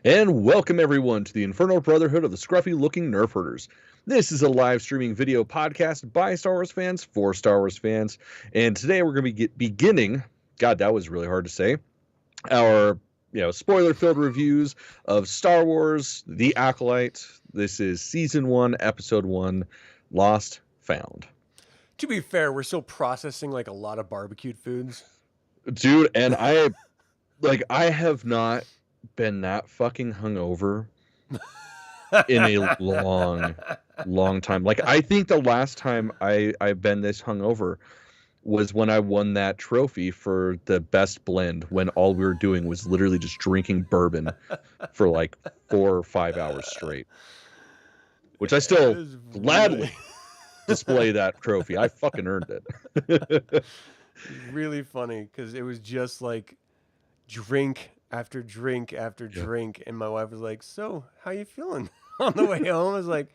And welcome everyone to the Infernal Brotherhood of the Scruffy Looking Nerf Herders. This is a live streaming video podcast by Star Wars fans for Star Wars fans. And today we're going to be beginning, God, that was really hard to say, our spoiler-filled reviews of Star Wars, The Acolyte. This is Season 1, Episode 1, Lost, Found. To be fair, we're still processing like a lot of barbecued foods. Dude, and I have not been that fucking hungover in a long time. Like, I think the last time I've been this hungover was when I won that trophy for the best blend, when all we were doing was literally just drinking bourbon for like 4 or 5 hours straight, which I still gladly display that trophy. I fucking earned it. Really funny because it was just like drink after drink after drink, and my wife was like, "So, how you feeling?" On the way home, I was like,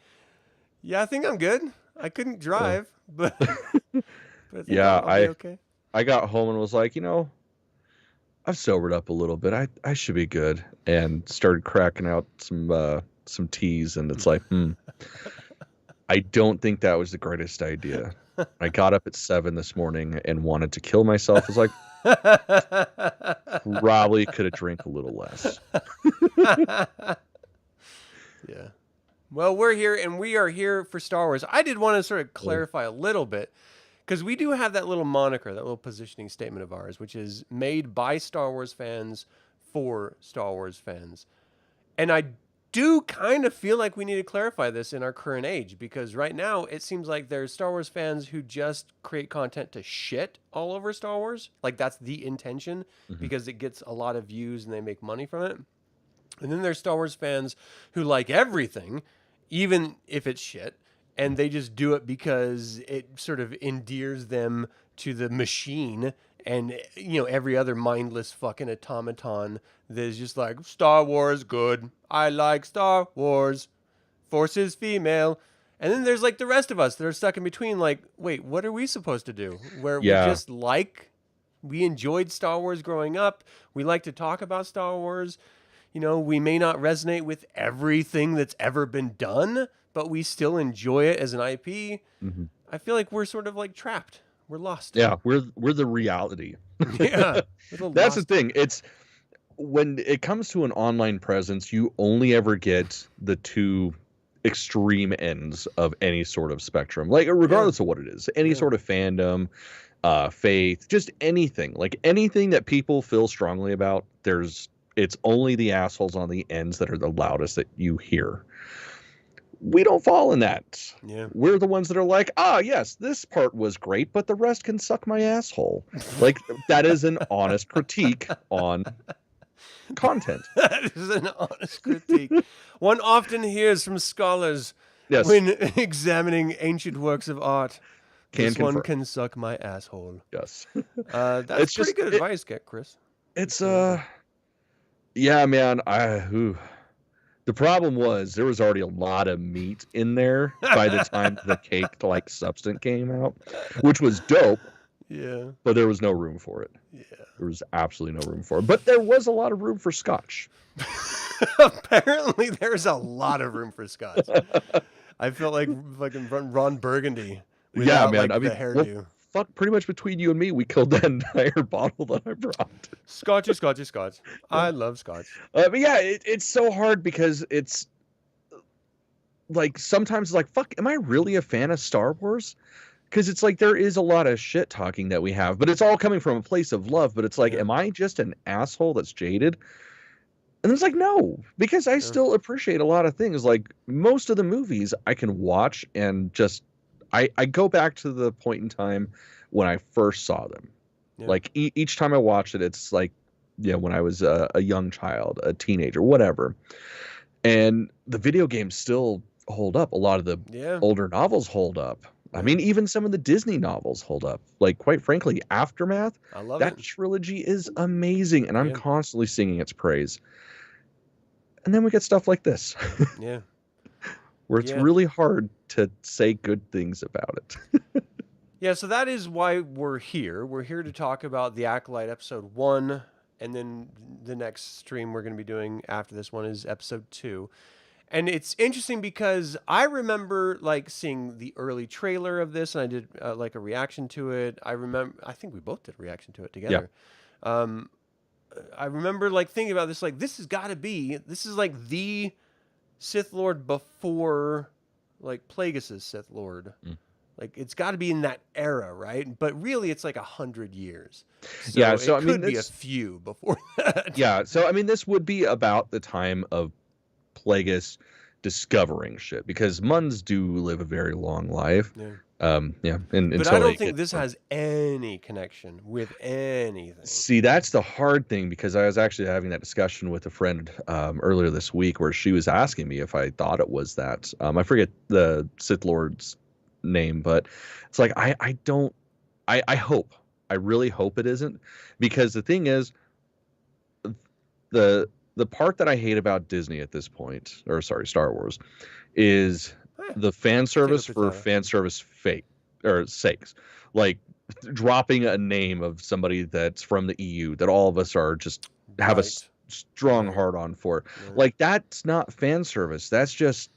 "Yeah, I think I'm good. I couldn't drive, but I think I'll be okay." I got home and was like, I've sobered up a little bit. I should be good, and started cracking out some teas, and it's like, I don't think that was the greatest idea. I got up at 7 this morning and wanted to kill myself. I was like, probably could have drank a little less. Yeah. Well, we're here, and we are here for Star Wars. I did want to sort of clarify a little bit, because we do have that little moniker, that little positioning statement of ours, which is made by Star Wars fans for Star Wars fans. And I do kind of feel like we need to clarify this in our current age, because right now it seems like there's Star Wars fans who just create content to shit all over Star Wars. Like, that's the intention, because it gets a lot of views and they make money from it. And then there's Star Wars fans who like everything, even if it's shit, and they just do it because it sort of endears them to the machine and, every other mindless fucking automaton that is just like, Star Wars, good. I like Star Wars. Force is female. And then there's like the rest of us that are stuck in between, like, wait, what are we supposed to do? Where we just we enjoyed Star Wars growing up. We like to talk about Star Wars. We may not resonate with everything that's ever been done, but we still enjoy it as an IP. I feel like we're sort of like trapped. We're lost. Yeah, we're the reality. Yeah. That's the thing. It's when it comes to an online presence, you only ever get the two extreme ends of any sort of spectrum. Like, regardless of what it is, any sort of fandom, faith, just anything. Like, anything that people feel strongly about, it's only the assholes on the ends that are the loudest that you hear. We don't fall in that. Yeah. We're the ones that are like, yes, this part was great, but the rest can suck my asshole. Like, that is an honest critique on content. That is an honest critique. One often hears from scholars when examining ancient works of art. This one can suck my asshole. Yes. That's pretty good advice, Chris. It's yeah, man. The problem was there was already a lot of meat in there by the time the cake-like substance came out, which was dope. Yeah. But there was no room for it. Yeah. There was absolutely no room for it. But there was a lot of room for scotch. Apparently, there's a lot of room for scotch. I felt like fucking Ron Burgundy without the hairdo. Fuck, pretty much between you and me, we killed that entire bottle that I brought. Scotch is scotch is scotch. I love scotch. But yeah, it's so hard because it's like, sometimes it's like, fuck, am I really a fan of Star Wars? Because it's like, there is a lot of shit talking that we have, but it's all coming from a place of love. But it's like, am I just an asshole that's jaded? And it's like, no, because I still appreciate a lot of things. Like, most of the movies I can watch and just, I go back to the point in time when I first saw them. Yeah. Like, each time I watched it, it's like, when I was a young child, a teenager, whatever. And the video games still hold up. A lot of the older novels hold up. I mean, even some of the Disney novels hold up. Like, quite frankly, Aftermath, I love that trilogy is amazing, and I'm constantly singing its praise. And then we get stuff like this. Yeah. Where it's really hard to say good things about it. Yeah, so that is why we're here. We're here to talk about The Acolyte Episode 1, and then the next stream we're going to be doing after this one is episode 2. And it's interesting because I remember like seeing the early trailer of this, and I did like a reaction to it. I think we both did a reaction to it together. I remember like thinking about this, like this is like the Sith Lord before like Plagueis' Sith Lord. Like it's got to be in that era, right? But really, it's like 100 years. So so it could be a few before that. Yeah, so I mean, this would be about the time of Plagueis discovering shit, because Muns do live a very long life. But I don't think this has any connection with anything. See, that's the hard thing, because I was actually having that discussion with a friend earlier this week, where she was asking me if I thought it was that. I forget the Sith Lord's name, but it's like I really hope it isn't, because the thing is, the part that I hate about Disney at this point, or sorry, Star Wars, is the fan service for fan service sakes, like dropping a name of somebody that's from the EU that all of us are just have a strong hard on for. Like, that's not fan service. That's just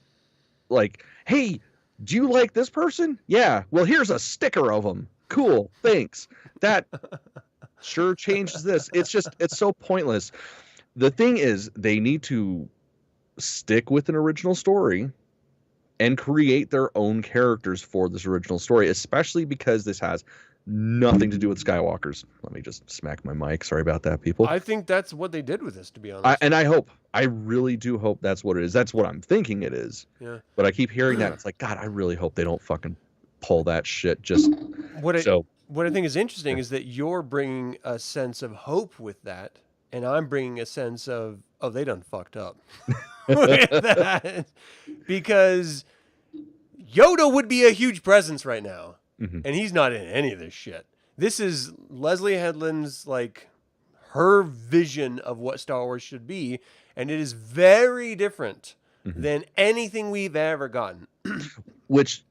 like, hey, do you like this person? Yeah. Well, here's a sticker of them. Cool. Thanks. That sure changes this. It's so pointless. The thing is, they need to stick with an original story and create their own characters for this original story, especially because this has nothing to do with Skywalkers. Let me just smack my mic. Sorry about that, people. I think that's what they did with this, to be honest. I really do hope that's what it is. That's what I'm thinking it is. Yeah. But I keep hearing that. It's like, God, I really hope they don't fucking pull that shit. What I think is interesting is that you're bringing a sense of hope with that, and I'm bringing a sense of, oh, they done fucked up with that. Because Yoda would be a huge presence right now, and he's not in any of this shit. This is Leslie Headland's, like, her vision of what Star Wars should be, and it is very different than anything we've ever gotten. Which,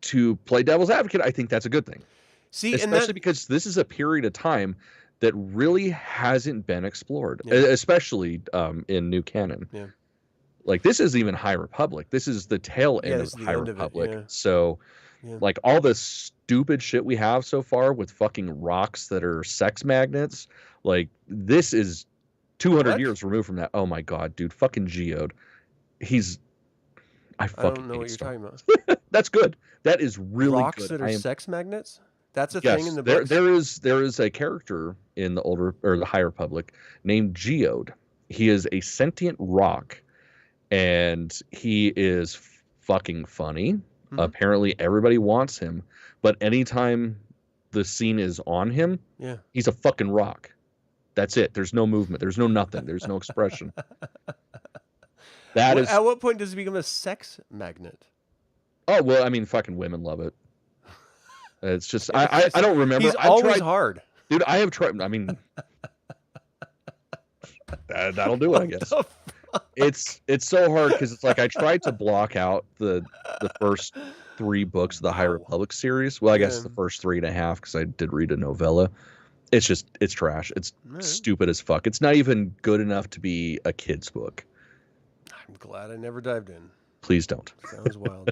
to play devil's advocate, I think that's a good thing. See, especially because this is a period of time that really hasn't been explored, especially in new canon. Yeah. Like, this is even High Republic. This is the tail end of High Republic. So, like, all the stupid shit we have so far with fucking rocks that are sex magnets, like, this is 200 years removed from that. Oh my God, dude. Fucking Geode. I don't know what you're talking about. That's good. That is really rocks good. That are sex magnets? That's a thing in the books? There is a character in the High Republic named Geode. He is a sentient rock, and he is fucking funny. Apparently everybody wants him, but anytime the scene is on him, he's a fucking rock. That's it. There's no movement. There's no nothing. There's no expression. At what point does it become a sex magnet? Oh, well, I mean, fucking women love it. It's just, I don't remember. He's always hard. Dude, I have tried. I mean, that'll do it, I guess. It's so hard, because it's like I tried to block out the first 3 books of the High Republic series. Well, I guess the first 3.5, because I did read a novella. It's trash. It's stupid as fuck. It's not even good enough to be a kid's book. I'm glad I never dived in. Please don't. Sounds wild.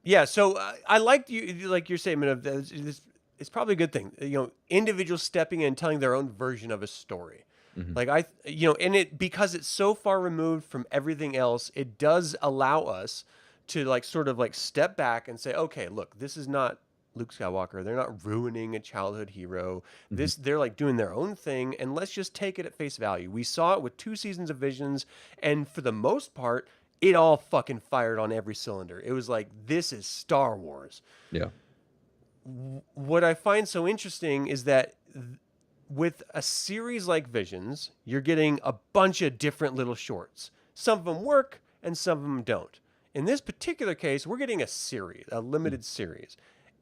Yeah, so I liked your statement of this. It's probably a good thing. Individuals stepping in and telling their own version of a story. Like and it, because it's so far removed from everything else, it does allow us to like sort of like step back and say, okay, look, this is not Luke Skywalker. They're not ruining a childhood hero. They're like doing their own thing, and let's just take it at face value. We saw it with 2 seasons of Visions, and for the most part, it all fucking fired on every cylinder. It was like, this is Star Wars. Yeah. What I find so interesting is that with a series like Visions, you're getting a bunch of different little shorts. Some of them work, and some of them don't. In this particular case, we're getting a series, a limited series.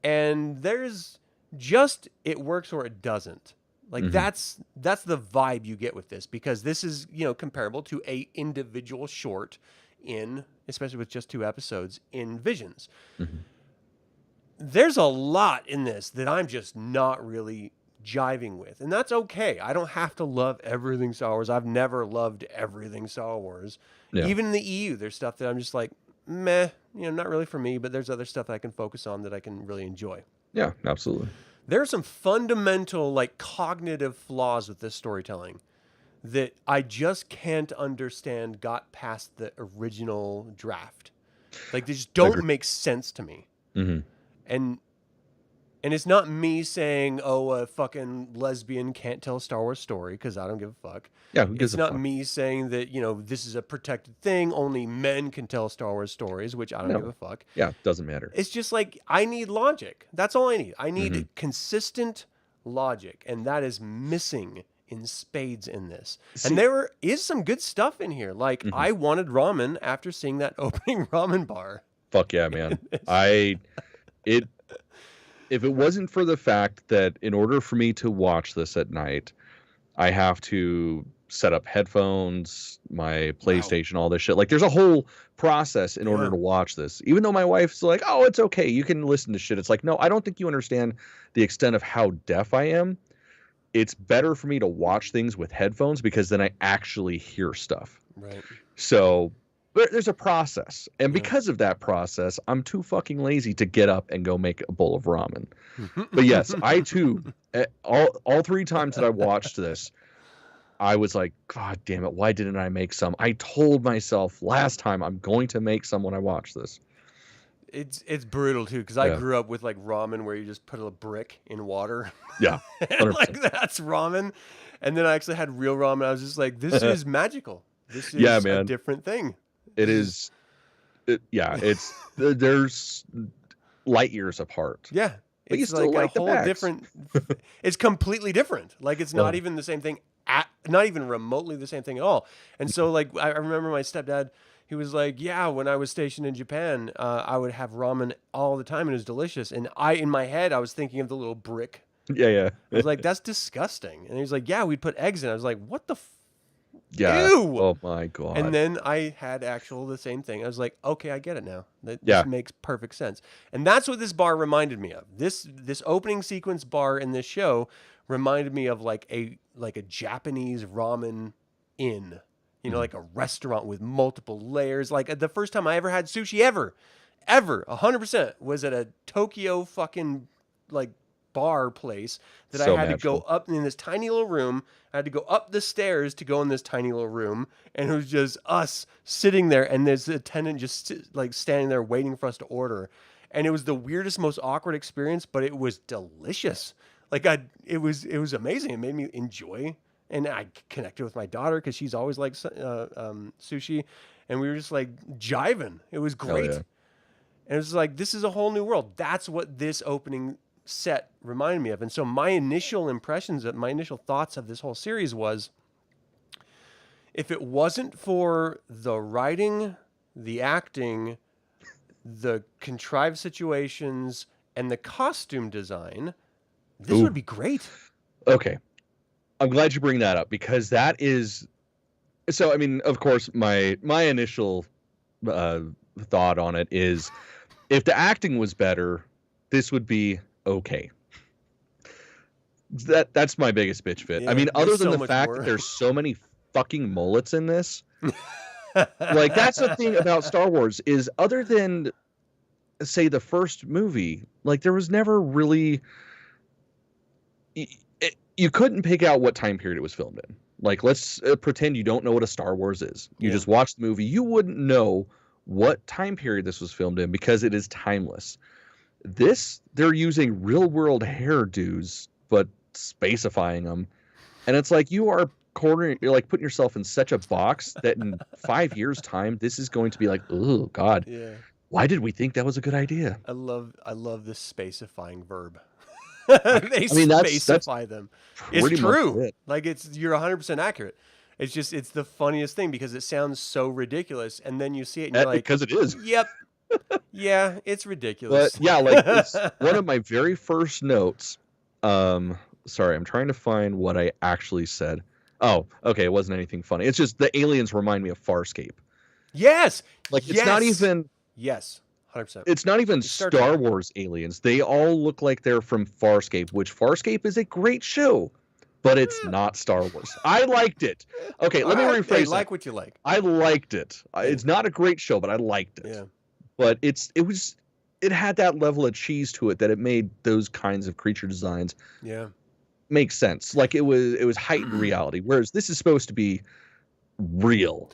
And there's just, it works or it doesn't. Like that's the vibe you get with this, because this is, comparable to a individual short especially with just 2 episodes in Visions. There's a lot in this that I'm just not really jiving with. And that's okay. I don't have to love everything Star Wars. I've never loved everything Star Wars. Yeah. Even in the EU, there's stuff that I'm just like, meh, not really for me, but there's other stuff that I can focus on that I can really enjoy. Yeah, absolutely. There are some fundamental, like, cognitive flaws with this storytelling that I just can't understand got past the original draft. Like, they just don't make sense to me. Mm-hmm. And it's not me saying, oh, a fucking lesbian can't tell a Star Wars story, because I don't give a fuck. Yeah, who gives It's a not fuck? me saying that, this is a protected thing. Only men can tell Star Wars stories, which I don't give a fuck. Yeah, doesn't matter. It's just like, I need logic. That's all I need. I need consistent logic, and that is missing in spades in this. And there is some good stuff in here. Like, I wanted ramen after seeing that opening ramen bar. Fuck yeah, man. If it wasn't for the fact that in order for me to watch this at night, I have to set up headphones, my PlayStation, all this shit. Like, there's a whole process in order to watch this. Even though my wife's like, oh, it's okay, you can listen to shit. It's like, no, I don't think you understand the extent of how deaf I am. It's better for me to watch things with headphones because then I actually hear stuff. Right. So there's a process. And because of that process, I'm too fucking lazy to get up and go make a bowl of ramen. But yes, I too, all 3 times that I watched this, I was like, God damn it, why didn't I make some? I told myself last time I'm going to make some when I watch this. It's brutal too, because I grew up with like ramen where you just put a brick in water. Yeah. And like that's ramen. And then I actually had real ramen. I was just like, this is magical. This is a different thing. It is. There's light years apart. Yeah. But it's like a whole different. It's completely different. Like, it's not even the same thing. Not even remotely the same thing at all. And so, like, I remember my stepdad. He was like, yeah, when I was stationed in Japan, I would have ramen all the time, and it was delicious. And in my head, I was thinking of the little brick. Yeah. I was like, that's disgusting. And he was like, yeah, we'd put eggs in. I was like, what the Yeah. Ew! Oh my God. And then I had the same thing. I was like, okay, I get it now. This makes perfect sense. And that's what this bar reminded me of. This opening sequence bar in this show reminded me of like a Japanese ramen inn. Like a restaurant with multiple layers. Like, the first time I ever had sushi ever, 100% was at a Tokyo fucking like bar place that I had to go up in this tiny little room. I had to go up the stairs to go in this tiny little room, and it was just us sitting there, and there's the attendant just like standing there waiting for us to order. And it was the weirdest, most awkward experience, but it was delicious. Like, it was amazing. It made me enjoy. And I connected with my daughter because she's always liked sushi. And we were just like jiving. It was great. And it was like, this is a whole new world. That's what this opening set reminded me of. And so my initial thoughts of this whole series was, if it wasn't for the writing, the acting, the contrived situations, and the costume design, this would be great. Okay. I'm glad you bring that up, because that is, so I mean, of course, my initial thought on it is, if the acting was better, this would be okay. That's my biggest bitch fit. I mean, other than the fact that there's so many fucking mullets in this, like, that's the thing about Star Wars is, other than say the first movie, like, there was never really. You couldn't pick out what time period it was filmed in. Like, let's pretend you don't know what a Star Wars is. You just watch the movie. You wouldn't know what time period this was filmed in, because it is timeless. This, they're using real world hairdos, but spacifying them. And it's like, you're like putting yourself in such a box that in 5 years time, this is going to be like, oh God, why did we think that was a good idea? I love the spacifying verb. They spacify them. It's true. Like, you're 100% accurate. It's just, it's the funniest thing, because it sounds so ridiculous, and then you see it and you're like, because it is. Yep. Yeah, it's ridiculous. But yeah, like, it's one of my very first notes. Sorry, I'm trying to find what I actually said. Oh, okay, it wasn't anything funny. It's just the aliens remind me of Farscape. Yes. Like, it's not even. Yes. 100%. It's not even Star Star Trek. Wars aliens. They all look like they're from Farscape, which Farscape is a great show, but it's not Star Wars. I liked it. Okay, let me Alright, hey, rephrase that. like what you like. I liked it. Hey. It's not a great show, but I liked it. Yeah. But it had that level of cheese to it that it made those kinds of creature designs make sense. Like it was heightened reality, whereas this is supposed to be real.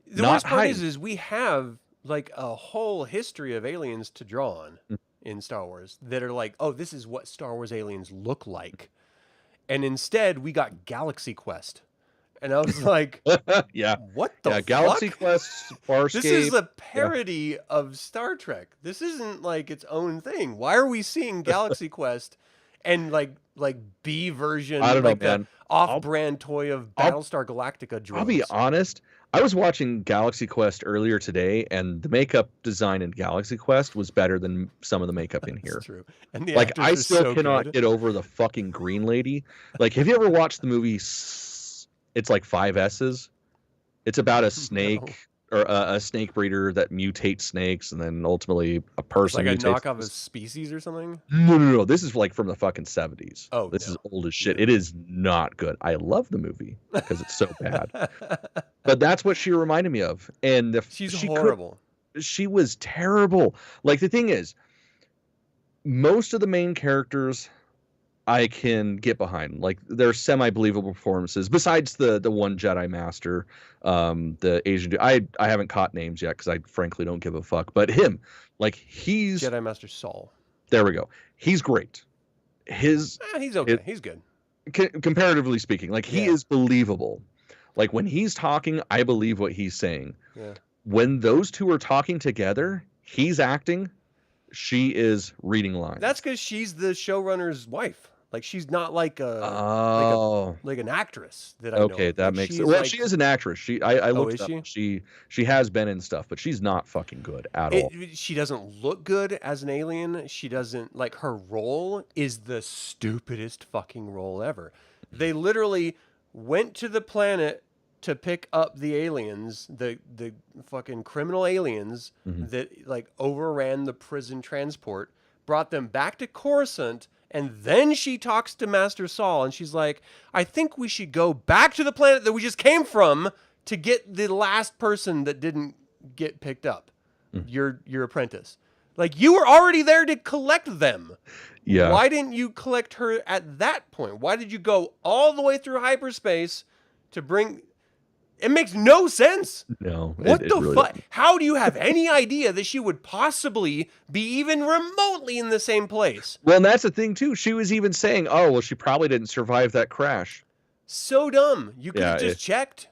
The worst part is we have like a whole history of aliens to draw on in Star Wars that are like, oh, this is what Star Wars aliens look like. And instead we got Galaxy Quest. And I was like, yeah, what the fuck? Galaxy Quest, Farscape. This is a parody of Star Trek. This isn't like its own thing. Why are we seeing Galaxy Quest and like B version, I don't know, like man. the off-brand toy of Battlestar Galactica drones? I'll be honest. I was watching Galaxy Quest earlier today, and the makeup design in Galaxy Quest was better than some of the makeup in here. That's true. And the like, I still so cannot good. get over the fucking green lady. Like, have you ever watched the movie? It's like 5 S's. It's about a snake or a snake breeder that mutates snakes, and then ultimately a person. It's like a knockoff of Species or something. No. This is like from the fucking 70s. Oh, this is old as shit. It is not good. I love the movie because it's so bad. But that's what she reminded me of, and she's horrible. She was terrible. Like, the thing is, most of the main characters I can get behind. Like, they're semi-believable performances. Besides the one Jedi Master, the Asian dude. I haven't caught names yet because I frankly don't give a fuck. But him, like, he's Jedi Master Saul. There we go. He's great. He's okay. He's good. Comparatively speaking, like, he is believable. Like, when he's talking, I believe what he's saying. Yeah. When those two are talking together, he's acting. She is reading lines. That's because she's the showrunner's wife. Like, she's not like like an actress that I know. Okay, that makes sense. Well, she is an actress. I looked up. She has been in stuff, but she's not fucking good at all. She doesn't look good as an alien. She doesn't, like, her role is the stupidest fucking role ever. They literally went to the planet to pick up the aliens, the fucking criminal aliens that, like, overran the prison transport, brought them back to Coruscant. And then she talks to Master Saul, and she's like, I think we should go back to the planet that we just came from to get the last person that didn't get picked up, your apprentice. Like, you were already there to collect them. Yeah. Why didn't you collect her at that point? Why did you go all the way through hyperspace to bring... It makes no sense. No. What the really fuck? How do you have any idea that she would possibly be even remotely in the same place? Well, and that's the thing, too. She was even saying, oh, well, she probably didn't survive that crash. So dumb. You could have just checked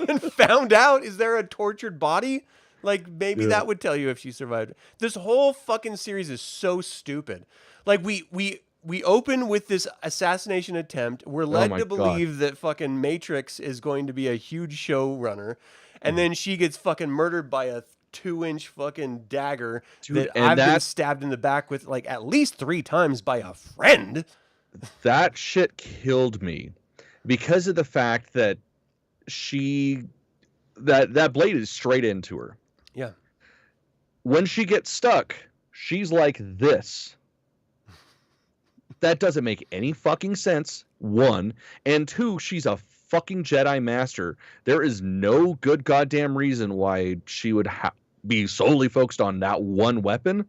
and found out, is there a tortured body? Like, maybe that would tell you if she survived. This whole fucking series is so stupid. Like, we open with this assassination attempt. We're led to believe that fucking Matrix is going to be a huge showrunner. And then she gets fucking murdered by a 2-inch fucking dagger that I've been stabbed in the back with, like, at least 3 times by a friend. That shit killed me because of the fact that that blade is straight into her. Yeah. When she gets stuck, she's like this. That doesn't make any fucking sense, 1. And 2, she's a fucking Jedi Master. There is no good goddamn reason why she would be solely focused on that one weapon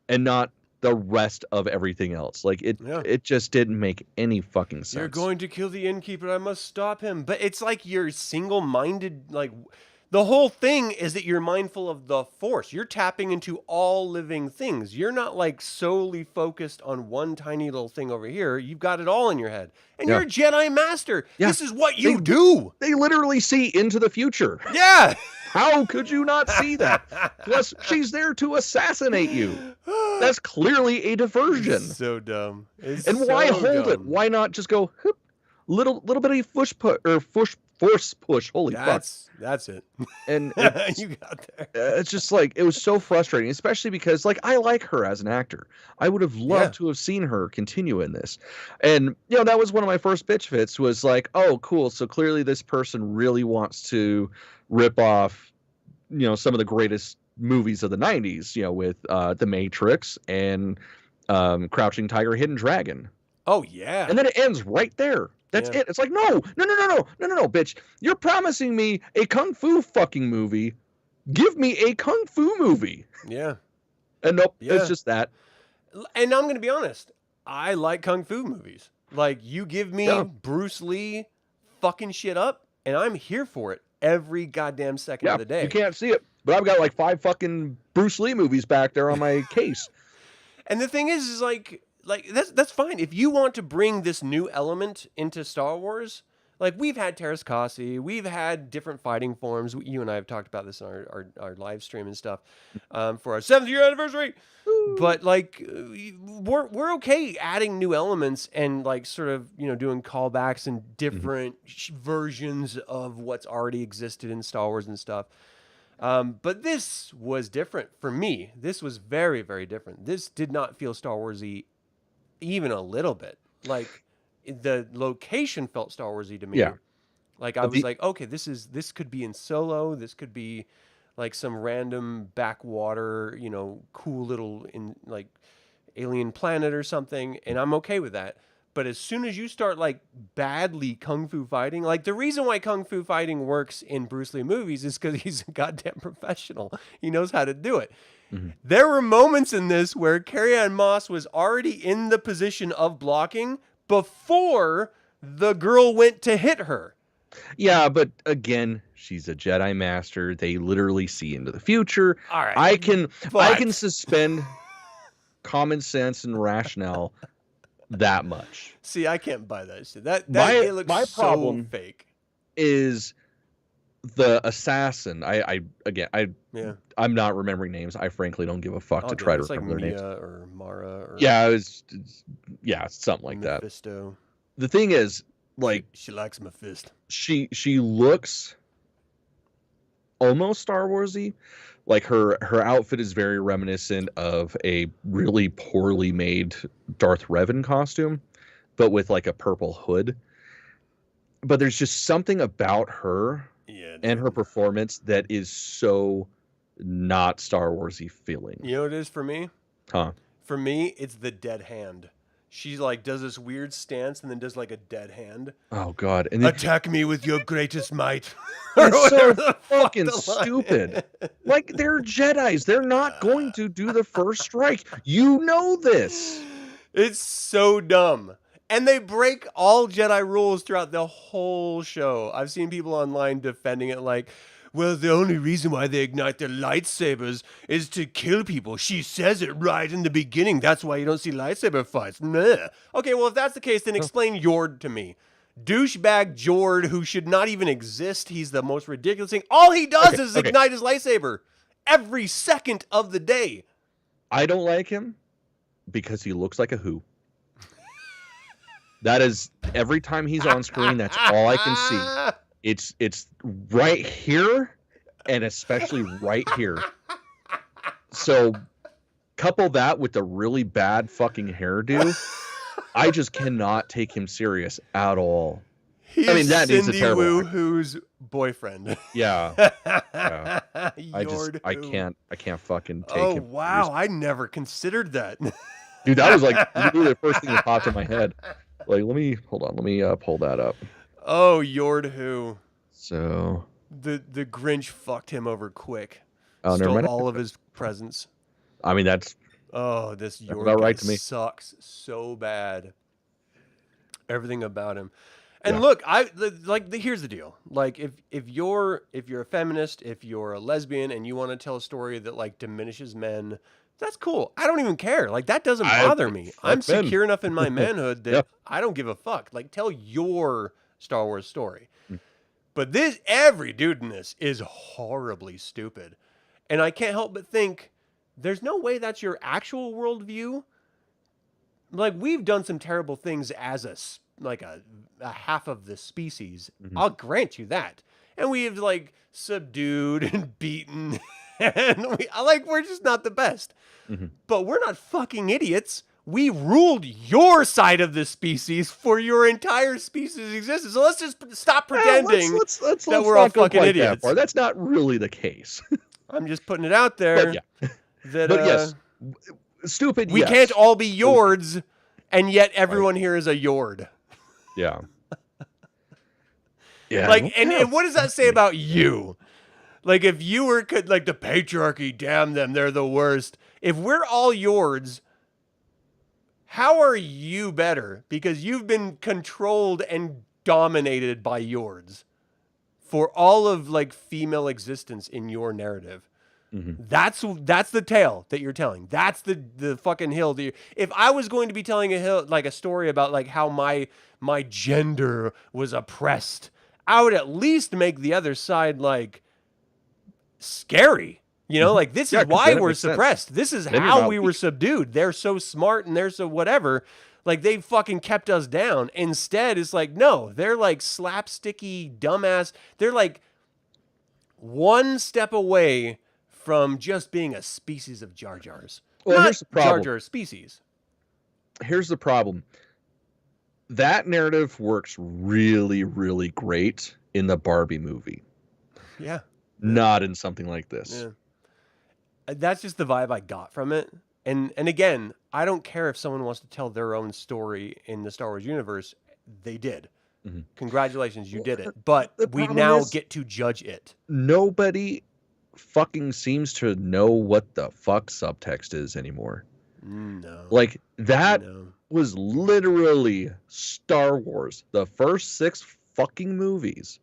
and not the rest of everything else. Like, it just didn't make any fucking sense. You're going to kill the innkeeper. I must stop him. But it's like you're single-minded, like... The whole thing is that you're mindful of the Force. You're tapping into all living things. You're not, like, solely focused on one tiny little thing over here. You've got it all in your head. And you're a Jedi Master. Yeah. This is what you do. They literally see into the future. Yeah. How could you not see that? Plus, she's there to assassinate you. That's clearly a diversion. It's so dumb. Why hold it? Why not just go, whoop, little bitty force push. Holy fuck. That's it. And you got there. It's just like, it was so frustrating, especially because, like, I like her as an actor. I would have loved to have seen her continue in this. And, you know, that was one of my first bitch fits was like, oh, cool. So clearly this person really wants to rip off, you know, some of the greatest movies of the 90s, with The Matrix and Crouching Tiger, Hidden Dragon. Oh yeah. And then it ends right there. That's it. It's like, no, bitch. You're promising me a kung fu fucking movie. Give me a kung fu movie. Yeah. And nope, it's just that. And I'm going to be honest. I like kung fu movies. Like, you give me Bruce Lee fucking shit up, and I'm here for it every goddamn second of the day. You can't see it, but I've got like 5 fucking Bruce Lee movies back there on my case. And the thing is like that's fine. If you want to bring this new element into Star Wars, like, we've had Terras Kasi, we've had different fighting forms. You and I have talked about this on our live stream and stuff for our 7th year anniversary. But like, we're okay adding new elements and like sort of, doing callbacks and different versions of what's already existed in Star Wars and stuff. But this was different for me. This was very, very different. This did not feel Star Wars-y even a little bit. Like, the location felt Star Wars-y to me. Yeah. Like, I was like, okay, this could be in Solo. This could be like some random backwater, cool little like alien planet or something, and I'm okay with that. But as soon as you start like badly kung fu fighting, like, the reason why kung fu fighting works in Bruce Lee movies is because he's a goddamn professional. He knows how to do it. Mm-hmm. There were moments in this where Carrie-Anne Moss was already in the position of blocking before the girl went to hit her. Yeah, but again, she's a Jedi Master. They literally see into the future. All right, I can suspend common sense and rationale that much. See, I can't buy that shit. It looks my so problem fake. Is the assassin. I'm not remembering names. I frankly don't give a fuck to try to remember their names. Or Mara. Or something like Mephisto. That. The thing is, like, she likes Mephisto. She looks almost Star Wars-y. Like, her outfit is very reminiscent of a really poorly made Darth Revan costume, but with like a purple hood. But there's just something about her and her performance that is so not Star Wars-y feeling. You know what it is for me? Huh? For me, it's the dead hand. She like does this weird stance and then does like a dead hand. Oh God! And then, attack me with your greatest might. It's so fucking stupid. Like, they're Jedis. They're not going to do the first strike. You know this. It's so dumb. And they break all Jedi rules throughout the whole show. I've seen people online defending it like, well, the only reason why they ignite their lightsabers is to kill people. She says it right in the beginning. That's why you don't see lightsaber fights. Meh. Okay, well, if that's the case, then explain Yord to me. Douchebag Jord, who should not even exist. He's the most ridiculous thing. All he does is ignite his lightsaber every second of the day. I don't like him because he looks like a who. That is, every time he's on screen, that's all I can see. It's right here, and especially right here. So couple that with the really bad fucking hairdo, I just cannot take him serious at all. That is a terrible Cindy Woo-Hoo's boyfriend. Yeah. I can't fucking take him. Oh wow, I never considered that. Dude, that was like literally the first thing that popped in my head. Like, let me pull that up. Oh, Yord Who. So the Grinch fucked him over quick. Oh, stole all of his presents. I mean, that's this Yord right to me. Sucks so bad. Everything about him. And look, here's the deal. Like, if you're a feminist, if you're a lesbian, and you want to tell a story that like diminishes men, that's cool. I don't even care. Like, that doesn't bother me. I'm secure enough in my manhood that I don't give a fuck. Like, tell your Star Wars story. But every dude in this is horribly stupid. And I can't help but think, there's no way that's your actual worldview. Like, we've done some terrible things as a half of the species. Mm-hmm. I'll grant you that. And we've like subdued and beaten, and we're just not the best. Mm-hmm. But we're not fucking idiots. We ruled your side of the species for your entire species' existence. So let's just stop pretending that we're all fucking idiots. That's not really the case. I'm just putting it out there. But yeah. That, but yes. Stupid, we yes. can't all be Yords, and yet everyone here is a Yord. Yeah. Yeah. Like, and what does that say about you? Like, if you were, like, the patriarchy, damn them, they're the worst. If we're all Yords, how are you better? Because you've been controlled and dominated by Yords for all of, like, female existence in your narrative. Mm-hmm. That's the tale that you're telling. That's the fucking hill that if I was going to be telling a story about, like, how my gender was oppressed, I would at least make the other side, like, scary. You know, like, this is why we're suppressed. This is how we were subdued. They're so smart and they're so whatever. Like, they fucking kept us down. Instead, it's like, no, they're like slapsticky, dumbass. They're like one step away from just being a species of Jar Jars. Well, here's the problem. Jar Jar species. Here's the problem. That narrative works really, really great in the Barbie movie. Yeah. Not in something like this. Yeah. That's just the vibe I got from it. And again, I don't care if someone wants to tell their own story in the Star Wars universe. They did. Mm-hmm. Congratulations, you did it. But we now get to judge it. Nobody fucking seems to know what the fuck subtext is anymore. No. Like, that was literally Star Wars. The first 6 fucking movies.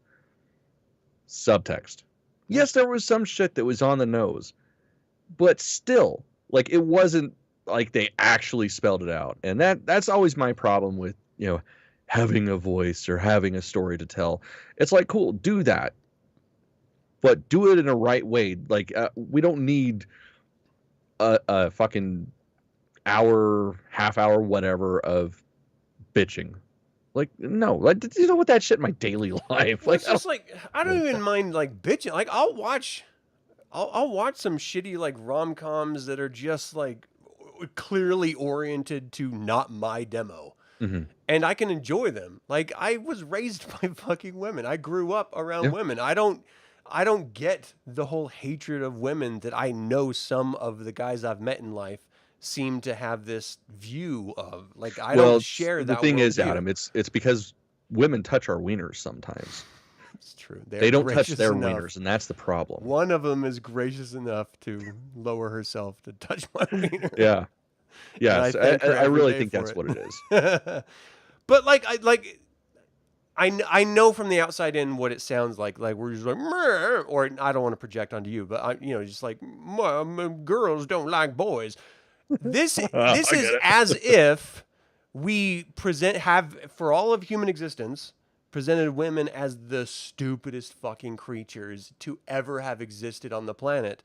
Subtext. Yes, there was some shit that was on the nose. But still, like, it wasn't like they actually spelled it out. And that's always my problem with, you know, having a voice or having a story to tell. It's like, cool, do that. But do it in a right way. Like, we don't need a fucking hour, half hour, whatever of bitching. Like, no, like, you know what, that shit in my daily life. Well, like, it's just like, I don't even mind, like, bitching. Like, I'll watch some shitty, like, rom-coms that are just, like, clearly oriented to not my demo. Mm-hmm. And I can enjoy them. Like, I was raised by fucking women. I grew up around women. I don't get the whole hatred of women that I know some of the guys I've met in life seem to have this view of. Like, I don't share that. The thing is, Adam, it's because women touch our wieners sometimes. It's true. They don't touch their wieners, and that's the problem. One of them is gracious enough to lower herself to touch my wiener. Yeah. Yes, I really think that's what it is. But I know from the outside in what it sounds like. Like, we're just like, meh, or I don't want to project onto you, but just like, girls don't like boys. This is as if we have for all of human existence presented women as the stupidest fucking creatures to ever have existed on the planet,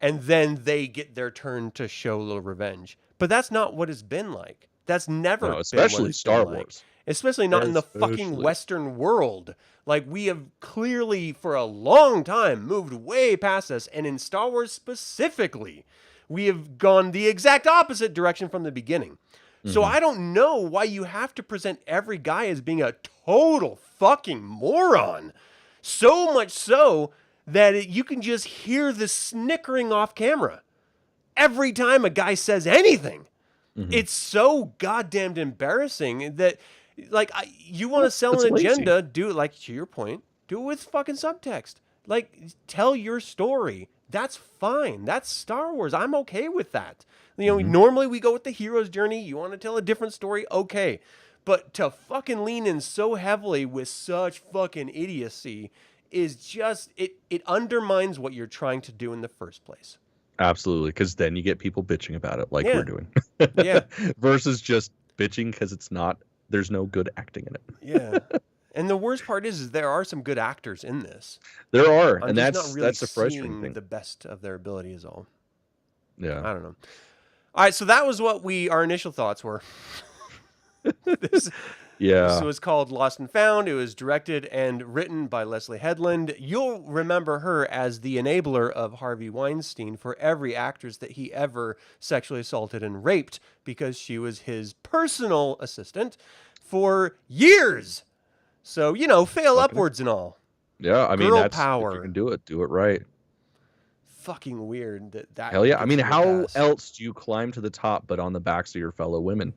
and then they get their turn to show a little revenge. But that's not what it's been like. That's never been especially what it's Star been Wars. Like. Especially not in the fucking Western world. Like, we have clearly for a long time moved way past this, and in Star Wars specifically, we have gone the exact opposite direction from the beginning. Mm-hmm. So I don't know why you have to present every guy as being a total fucking moron. So much so that you can just hear the snickering off camera every time a guy says anything. Mm-hmm. It's so goddamn embarrassing that, like, you want to sell an agenda, lazy. Do it, like, to your point, do it with fucking subtext. Like, tell your story. That's fine. That's Star Wars. I'm okay with that. Normally we go with the hero's journey. You want to tell a different story? Okay. But to fucking lean in so heavily with such fucking idiocy is just, it undermines what you're trying to do in the first place. Absolutely. Because then you get people bitching about it like we're doing. Yeah. Versus just bitching because there's no good acting in it. Yeah. And the worst part is there are some good actors in this. There are, I'm and just not really that's a frustrating thing. The best of their ability is all. Yeah. I don't know. All right, so that was what our initial thoughts were. This was called Lost and Found. It was directed and written by Leslie Headland. You'll remember her as the enabler of Harvey Weinstein for every actress that he ever sexually assaulted and raped, because she was his personal assistant for years. So, fail upwards and all. Yeah, I mean, Girl power. If you can do it right. fucking weird that Hell yeah. I gets mean, me a how pass. else do you climb to the top but on the backs of your fellow women?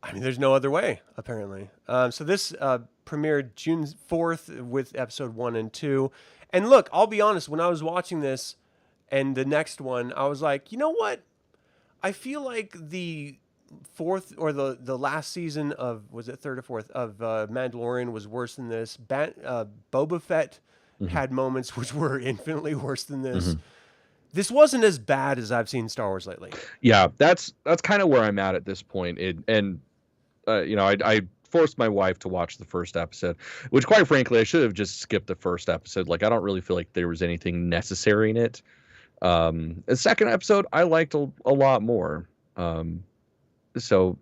I mean, there's no other way, apparently. So this premiered June 4th with episode 1 and 2. And look, I'll be honest, when I was watching this and the next one, I was like, you know what? I feel like the fourth or the last season of, was it third or fourth, of Mandalorian was worse than this. Boba Fett had moments which were infinitely worse than this. This wasn't as bad as I've seen Star Wars lately. Yeah, that's kind of where I'm at this point. I forced my wife to watch the first episode, which quite frankly, I should have just skipped the first episode. Like, I don't really feel like there was anything necessary in it. The second episode, I liked a lot more. So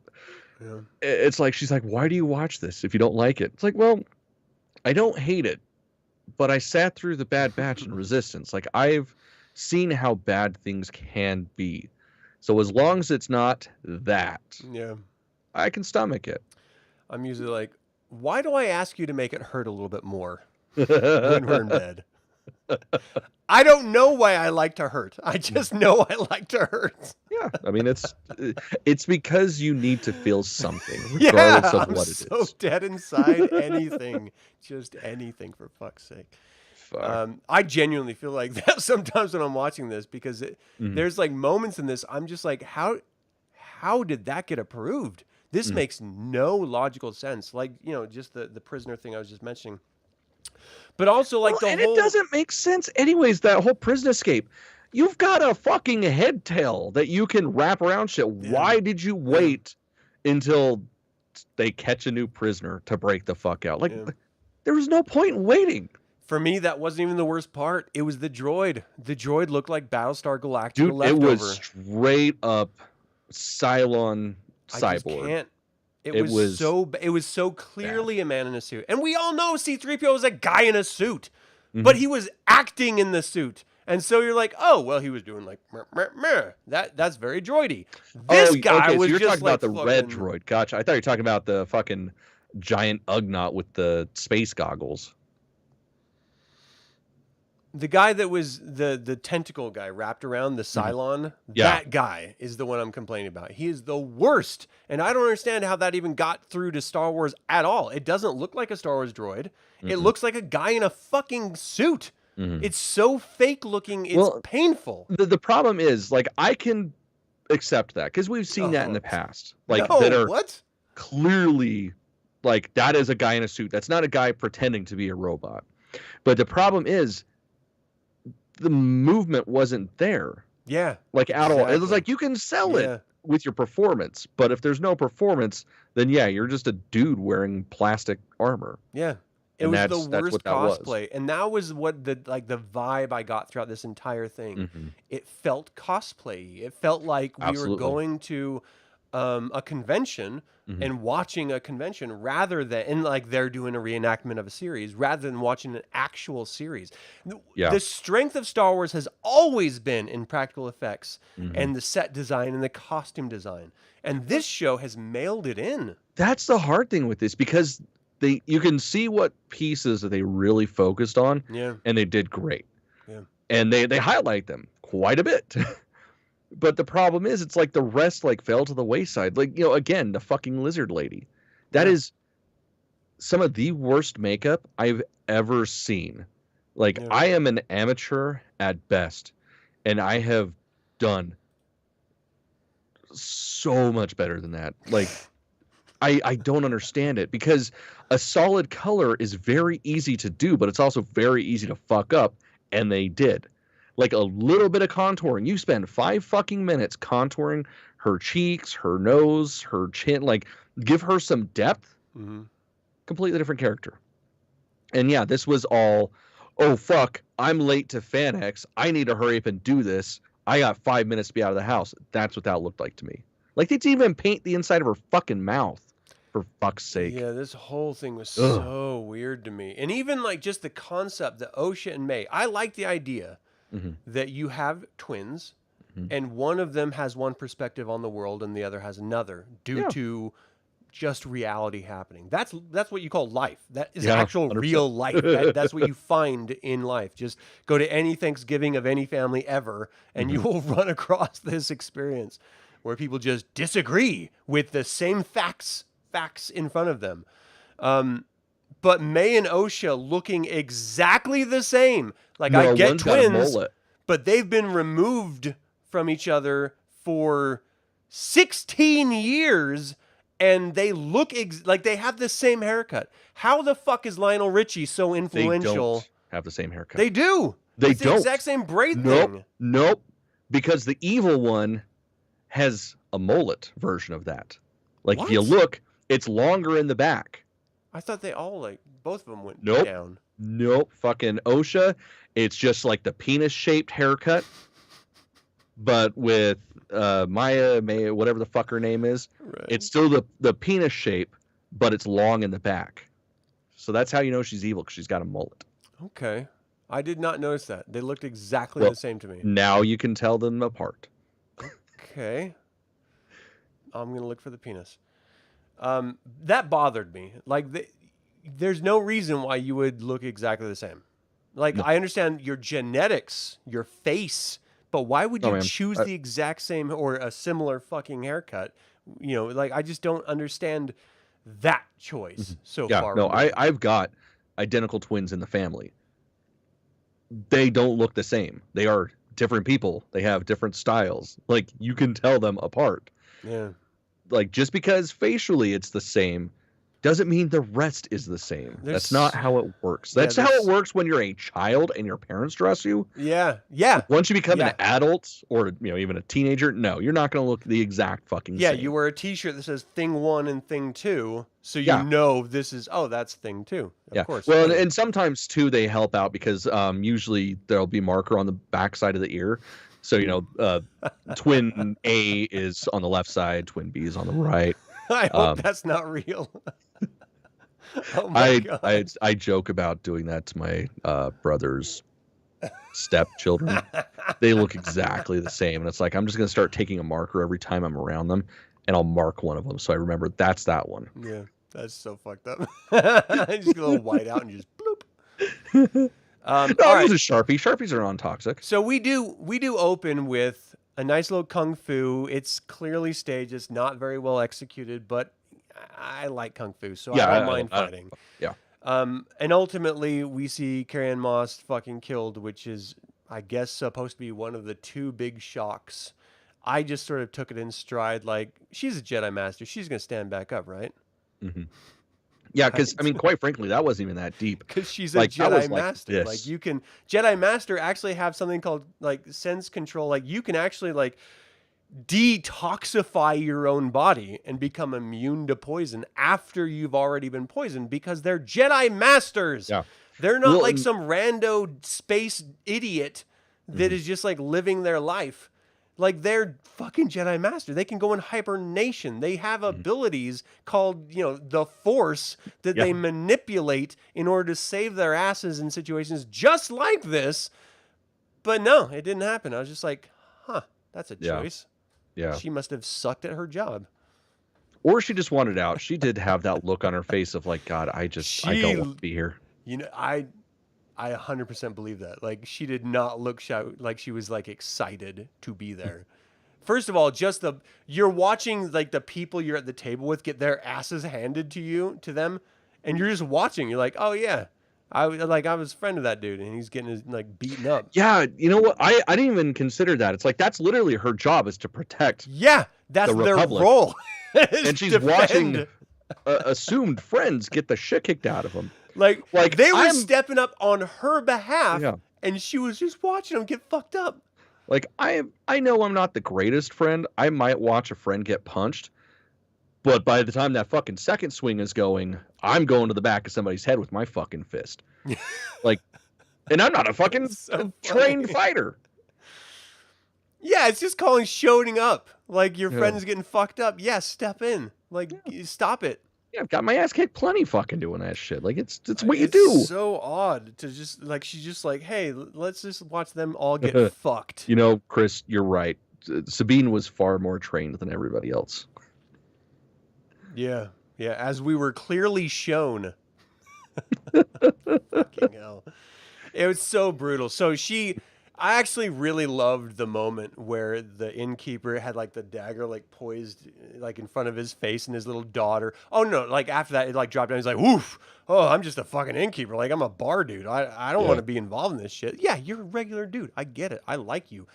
Yeah. it's like, she's like, why do you watch this if you don't like it? It's like, well, I don't hate it, but I sat through the Bad Batch and Resistance. Like, I've seen how bad things can be. So as long as it's not that, Yeah. I can stomach it. I'm usually like, why do I ask you to make it hurt a little bit more when we're in bed? I don't know why I like to hurt. I just know I like to hurt. Yeah, I mean, it's because you need to feel something, regardless of what it is. I'm so dead inside. Anything, just anything, for fuck's sake. I genuinely feel like that sometimes when I'm watching this, because there's like moments in this, I'm just like, how did that get approved? This makes no logical sense. Like, you know, just the prisoner thing I was just mentioning. But also, like, and it doesn't make sense anyways, that whole prison escape. You've got a fucking head tail that you can wrap around shit. Yeah. Why did you wait until they catch a new prisoner to break the fuck out? Like, there was no point in waiting. For me, that wasn't even the worst part. It was the droid. The droid looked like Battlestar Galactica. Dude, leftover. It was straight up Cylon cyborg. I just can't. It was so clearly a man in a suit. And we all know C-3PO was a guy in a suit. But he was acting in the suit. And so you're like, oh, well, he was doing like, meh, meh, meh. That's very droidy. This guy was you're just talking about the red droid. Gotcha. I thought you were talking about the fucking giant Ugnaught with the space goggles. The guy that was the tentacle guy wrapped around the Cylon, that guy is the one I'm complaining about. He is the worst. And I don't understand how that even got through to Star Wars at all. It doesn't look like a Star Wars droid. It looks like a guy in a fucking suit. It's so fake looking. It's painful. The problem is, like, I can accept that because we've seen that in the past. Like, that are clearly, like, that is a guy in a suit. That's not a guy pretending to be a robot. But the problem is, the movement wasn't there. Yeah. Like, at all. It was like, you can sell it with your performance, but if there's no performance, then you're just a dude wearing plastic armor. Yeah. It was the worst cosplay. And that was what the vibe I got throughout this entire thing. It felt cosplay. It felt like we were going to a convention and watching a convention rather than, and like they're doing a reenactment of a series rather than watching an actual series. The strength of Star Wars has always been in practical effects and the set design and the costume design. And this show has mailed it in. That's the hard thing with this, because you can see what pieces that they really focused on, and they did great. Yeah. And they highlight them quite a bit. But the problem is, it's like the rest like fell to the wayside. Like, you know, again, the fucking lizard lady. That is some of the worst makeup I've ever seen. Like, I am an amateur at best, and I have done so much better than that. Like, I don't understand it, because a solid color is very easy to do, but it's also very easy to fuck up, and they did. Like, a little bit of contouring. You spend 5 fucking minutes contouring her cheeks, her nose, her chin. Like, give her some depth. Completely different character. And this was all, oh, fuck, I'm late to FanX. I need to hurry up and do this. I got 5 minutes to be out of the house. That's what that looked like to me. Like, they didn't even paint the inside of her fucking mouth, for fuck's sake. Yeah, this whole thing was so weird to me. And even, like, just the concept that Osha and May, I like the idea that you have twins, and one of them has one perspective on the world and the other has another, due to just reality happening. That's what you call life. That is Yeah, actual 100%. real life. That's what you find in life. Just go to any Thanksgiving of any family ever, and you will run across this experience where people just disagree with the same facts in front of them. But May and Osha looking exactly the same. Like, I No, get one's got a twins, mullet. but they've been removed from each other for 16 years, and they look like they have the same haircut. How the fuck is Lionel Richie so They influential? don't have the same haircut. They do. They It's the don't. exact same braid Nope. thing. Nope. Because the evil one has a mullet version of that. Like, if you What? look, it's longer in the back. I thought they all, like, both of them went Nope. down. Nope. Fucking Osha, it's just like the penis-shaped haircut. But with May, whatever the fuck her name is, Right. it's still the penis shape, but it's long in the back. So that's how you know she's evil, because she's got a mullet. Okay. I did not notice that. They looked exactly Well, the same to me. Now you can tell them apart. Okay. I'm going to look for the penis. That bothered me. Like, there's no reason why you would look exactly the same. Like, No. I understand your genetics, your face, but why would you choose the exact same or a similar fucking haircut? You know, like, I just don't understand that choice so far. No, I've got identical twins in the family. They don't look the same. They are different people. They have different styles. Like, you can tell them apart. Yeah. Like, just because facially it's the same doesn't mean the rest is the same. That's not how it works. That's how it works when you're a child and your parents dress you. Yeah. Yeah. Once you become an adult or, you know, even a teenager, no, you're not going to look the exact fucking same. You wear a t-shirt that says thing 1 and thing 2, so you know this is, that's thing 2. Of course. Well, and sometimes too they help out because usually there'll be marker on the back side of the ear. So, you know, twin A is on the left side, twin B is on the right. I hope that's not real. Oh my God. I joke about doing that to my brother's stepchildren. They look exactly the same. And it's like, I'm just going to start taking a marker every time I'm around them, and I'll mark one of them. So I remember that's that one. Yeah, that's so fucked up. Just get a little white out and just bloop. No, all right. Use a Sharpie. Sharpies are non-toxic. So we do open with a nice little kung fu. It's clearly staged. It's not very well executed, but I like kung fu, so I don't mind fighting. Yeah. And ultimately, we see Carrie-Anne Moss fucking killed, which is, I guess, supposed to be one of the 2 big shocks. I just sort of took it in stride, like, she's a Jedi Master. She's going to stand back up, right? Mm-hmm. Yeah, because, I mean, quite frankly, that wasn't even that deep. Because she's a Jedi Master. Like, you can... Jedi Master actually have something called, like, sense control. Like, you can actually, like, detoxify your own body and become immune to poison after you've already been poisoned because they're Jedi Masters. Yeah. They're not like some rando space idiot that is just like living their life. Like, they're fucking Jedi Master. They can go in hibernation. They have abilities called, you know, the Force that they manipulate in order to save their asses in situations just like this. But no, it didn't happen. I was just like, huh, that's a choice. Yeah. She must have sucked at her job. Or she just wanted out. She did have that look on her face of like, God, I don't want to be here. You know, I 100% believe that. Like, she did not look like she was like excited to be there. First of all, just you're watching like the people you're at the table with get their asses handed to them, and you're just watching. You're like, oh yeah, I was a friend of that dude, and he's getting like beaten up. Yeah, you know what? I didn't even consider that. It's like that's literally her job is to protect. Yeah, that's their role. And she's watching assumed friends get the shit kicked out of them. Like they were stepping up on her behalf, and she was just watching them get fucked up. Like, I know I'm not the greatest friend. I might watch a friend get punched, but by the time that fucking second swing is going, I'm going to the back of somebody's head with my fucking fist. Like, and I'm not a fucking trained fighter. Yeah, it's just calling showing up. Like, your friend is getting fucked up. Yeah, step in. Like, stop it. Yeah, I've got my ass kicked plenty fucking doing that shit. Like, it's what you do. It's so odd to just, like, she's just like, hey, let's just watch them all get fucked. You know, Chris, you're right. Sabine was far more trained than everybody else. Yeah. Yeah, as we were clearly shown. Fucking hell. It was so brutal. So I actually really loved the moment where the innkeeper had like the dagger like poised like in front of his face and his little daughter. Oh no, like after that it like dropped down. He's like, woof. Oh, I'm just a fucking innkeeper. Like I'm a bar dude. I don't want to be involved in this shit. Yeah, you're a regular dude. I get it. I like you.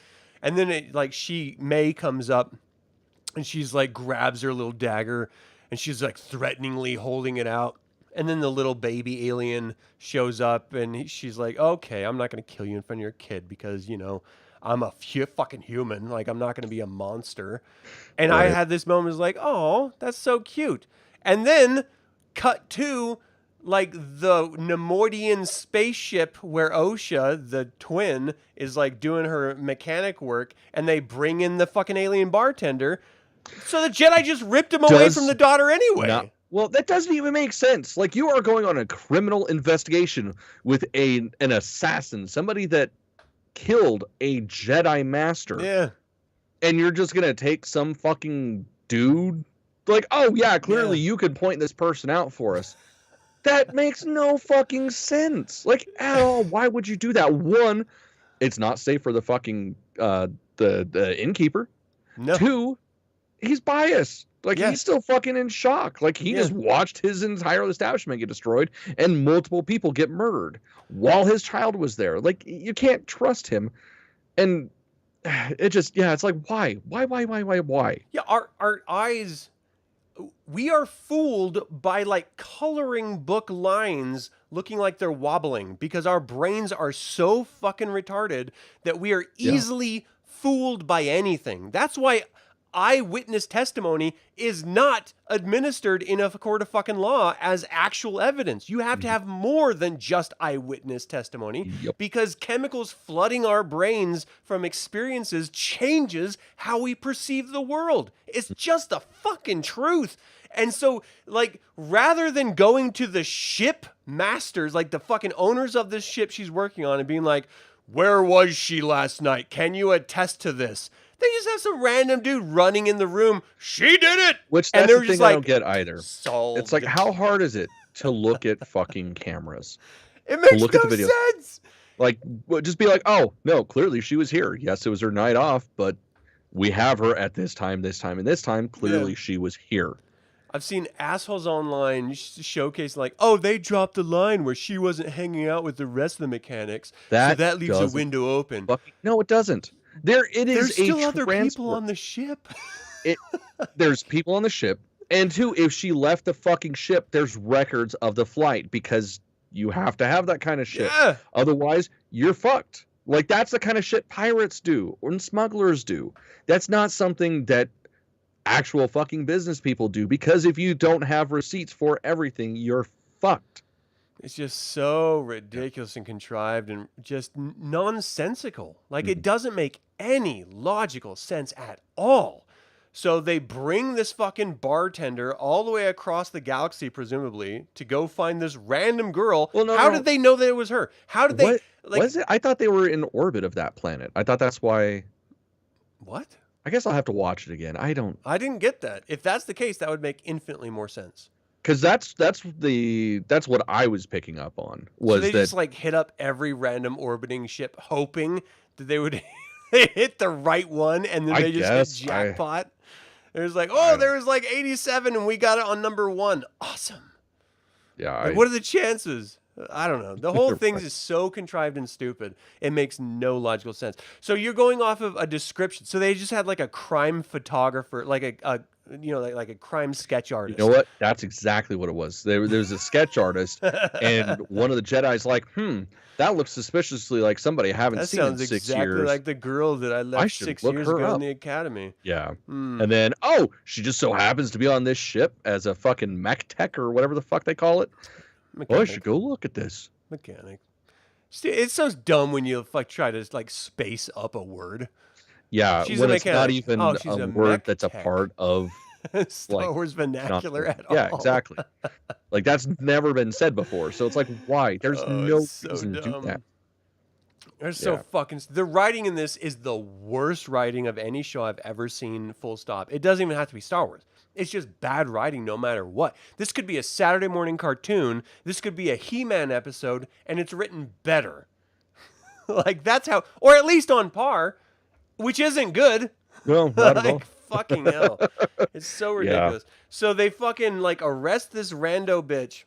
And then it like May comes up and she's like grabs her little dagger and she's like threateningly holding it out. And then the little baby alien shows up and she's like, okay, I'm not going to kill you in front of your kid because, you know, I'm a fucking human. Like, I'm not going to be a monster. And I had this moment, was like, oh, that's so cute. And then cut to like the Nemoidian spaceship where Osha, the twin, is like doing her mechanic work. And they bring in the fucking alien bartender. So the Jedi just ripped him away from the daughter anyway. Well, that doesn't even make sense. Like, you are going on a criminal investigation with an assassin, somebody that killed a Jedi Master. Yeah. And you're just going to take some fucking dude? Like, oh, yeah, clearly you could point this person out for us. That makes no fucking sense. Like, at all. Why would you do that? One, it's not safe for the fucking, the innkeeper. No. Two, he's biased. Like, he's still fucking in shock. Like, he just watched his entire establishment get destroyed and multiple people get murdered while his child was there. Like, you can't trust him. And it just, it's like, why? Why? Yeah, our eyes, we are fooled by, like, coloring book lines looking like they're wobbling because our brains are so fucking retarded that we are easily fooled by anything. That's why eyewitness testimony is not administered in a court of fucking law as actual evidence. You have to have more than just eyewitness testimony because chemicals flooding our brains from experiences changes how we perceive the world. It's just the fucking truth. And so, like, rather than going to the ship masters, like the fucking owners of this ship she's working on and being like, where was she last night? Can you attest to this? They just have some random dude running in the room. She did it. Which that's the thing I don't get either. Solved. It's like, how hard is it to look at fucking cameras? It makes no sense. Like, just be like, oh, no, clearly she was here. Yes, it was her night off, but we have her at this time, and this time. Clearly she was here. I've seen assholes online showcase like, oh, they dropped the line where she wasn't hanging out with the rest of the mechanics. So that leaves a window open. No, it doesn't. There's still other people on the ship. There's people on the ship. And two, if she left the fucking ship, there's records of the flight because you have to have that kind of shit. Yeah. Otherwise, you're fucked. Like, that's the kind of shit pirates do or smugglers do. That's not something that actual fucking business people do because if you don't have receipts for everything, you're fucked. It's just so ridiculous and contrived and just nonsensical. Like, it doesn't make any logical sense at all. So they bring this fucking bartender all the way across the galaxy, presumably, to go find this random girl. Well, How did they know that it was her? How did they... Was it? I thought they were in orbit of that planet. I thought that's why... What? I guess I'll have to watch it again. I didn't get that. If that's the case, that would make infinitely more sense. Because that's what I was picking up on. Was so they just like hit up every random orbiting ship, hoping that they would hit the right one, and then they just hit jackpot. There's like, there was like 87, and we got it on number 1. Awesome. Yeah. Like, what are the chances? I don't know. The whole thing is so contrived and stupid. It makes no logical sense. So you're going off of a description. So they just had like a crime photographer, like a crime sketch artist. You know what? That's exactly what it was. There's a sketch artist, and one of the Jedi's like, that looks suspiciously like somebody I haven't seen in 6 years. That sounds exactly like the girl that I left 6 years ago in the academy. Yeah. And then, she just so happens to be on this ship as a fucking mech tech or whatever the fuck they call it. Mechanic. I should go look at this. Mechanic. It sounds dumb when you try to like space up a word. Yeah, when it's not even a word that's a part of Star Wars vernacular at all. Yeah, exactly. Like, that's never been said before. So it's like, why? There's no reason to do that. They're so fucking. The writing in this is the worst writing of any show I've ever seen. Full stop. It doesn't even have to be Star Wars. It's just bad writing, no matter what. This could be a Saturday morning cartoon. This could be a He-Man episode, and it's written better. Like that's how, or at least on par, which isn't good. No, not at all. Like fucking hell, it's so ridiculous. So they fucking like arrest this rando bitch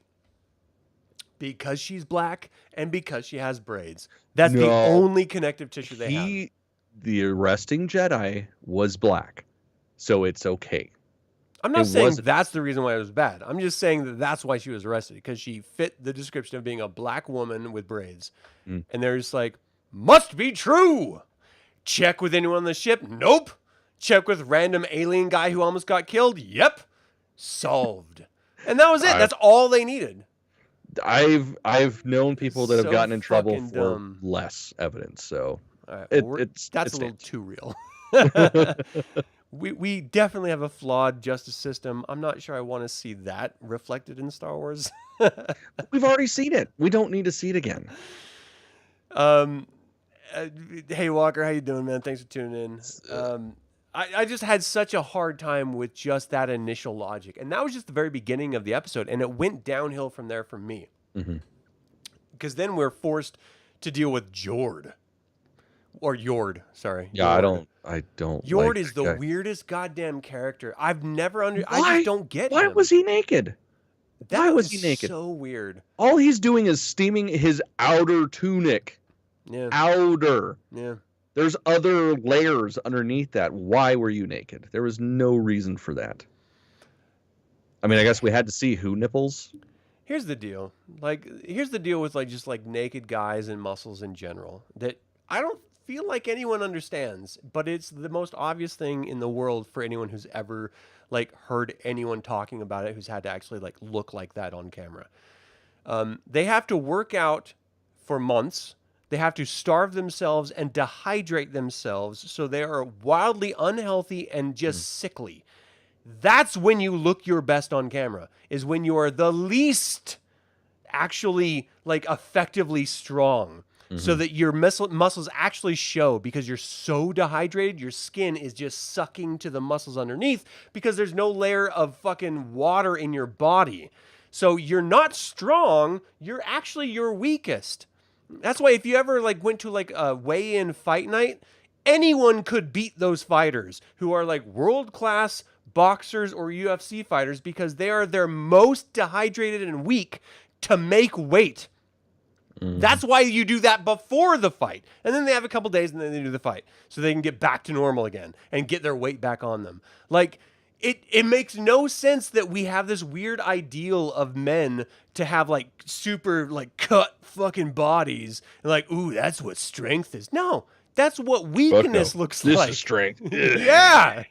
because she's black and because she has braids. That's the only connective tissue they have. The arresting Jedi was black, so it's okay. I'm not saying that's the reason why it was bad. I'm just saying that that's why she was arrested, because she fit the description of being a black woman with braids. And they're just like, must be true. Check with anyone on the ship? Nope. Check with random alien guy who almost got killed? Yep. Solved. And that was it. That's all they needed. I've known people that have gotten in trouble for less evidence, so that's a little too real. We definitely have a flawed justice system. I'm not sure I want to see that reflected in Star Wars. We've already seen it. We don't need to see it again. Hey Walker, how you doing, man? Thanks for tuning in. I just had such a hard time with just that initial logic, and that was just the very beginning of the episode, and it went downhill from there for me. Because then we're forced to deal with Jord. Or Yord, sorry. Yeah, Yord. I don't. Yord is the weirdest goddamn character. I've never I just don't get him. Why was he naked? Why was he naked? So weird. All he's doing is steaming his outer tunic. Yeah. Outer. Yeah. There's other layers underneath that. Why were you naked? There was no reason for that. I mean, I guess we had to see who nipples. Here's the deal. Here's the deal with just naked guys and muscles in general that I don't feel like anyone understands, but it's the most obvious thing in the world for anyone who's ever heard anyone talking about it, who's had to actually look like that on camera. They have to work out for months. They have to starve themselves and dehydrate themselves, so they are wildly unhealthy and just sickly. That's when you look your best on camera, is when you are the least actually effectively strong. So that your muscles actually show, because you're so dehydrated, your skin is just sucking to the muscles underneath because there's no layer of fucking water in your body. So you're not strong, you're actually your weakest. That's why if you ever went to a weigh-in fight night, anyone could beat those fighters who are world-class boxers or UFC fighters, because they are their most dehydrated and weak to make weight. That's why you do that before the fight. And then they have a couple days and then they do the fight so they can get back to normal again and get their weight back on them. It makes no sense that we have this weird ideal of men to have super cut fucking bodies and ooh, that's what strength is. No, that's what weakness looks like. This is strength. Yeah.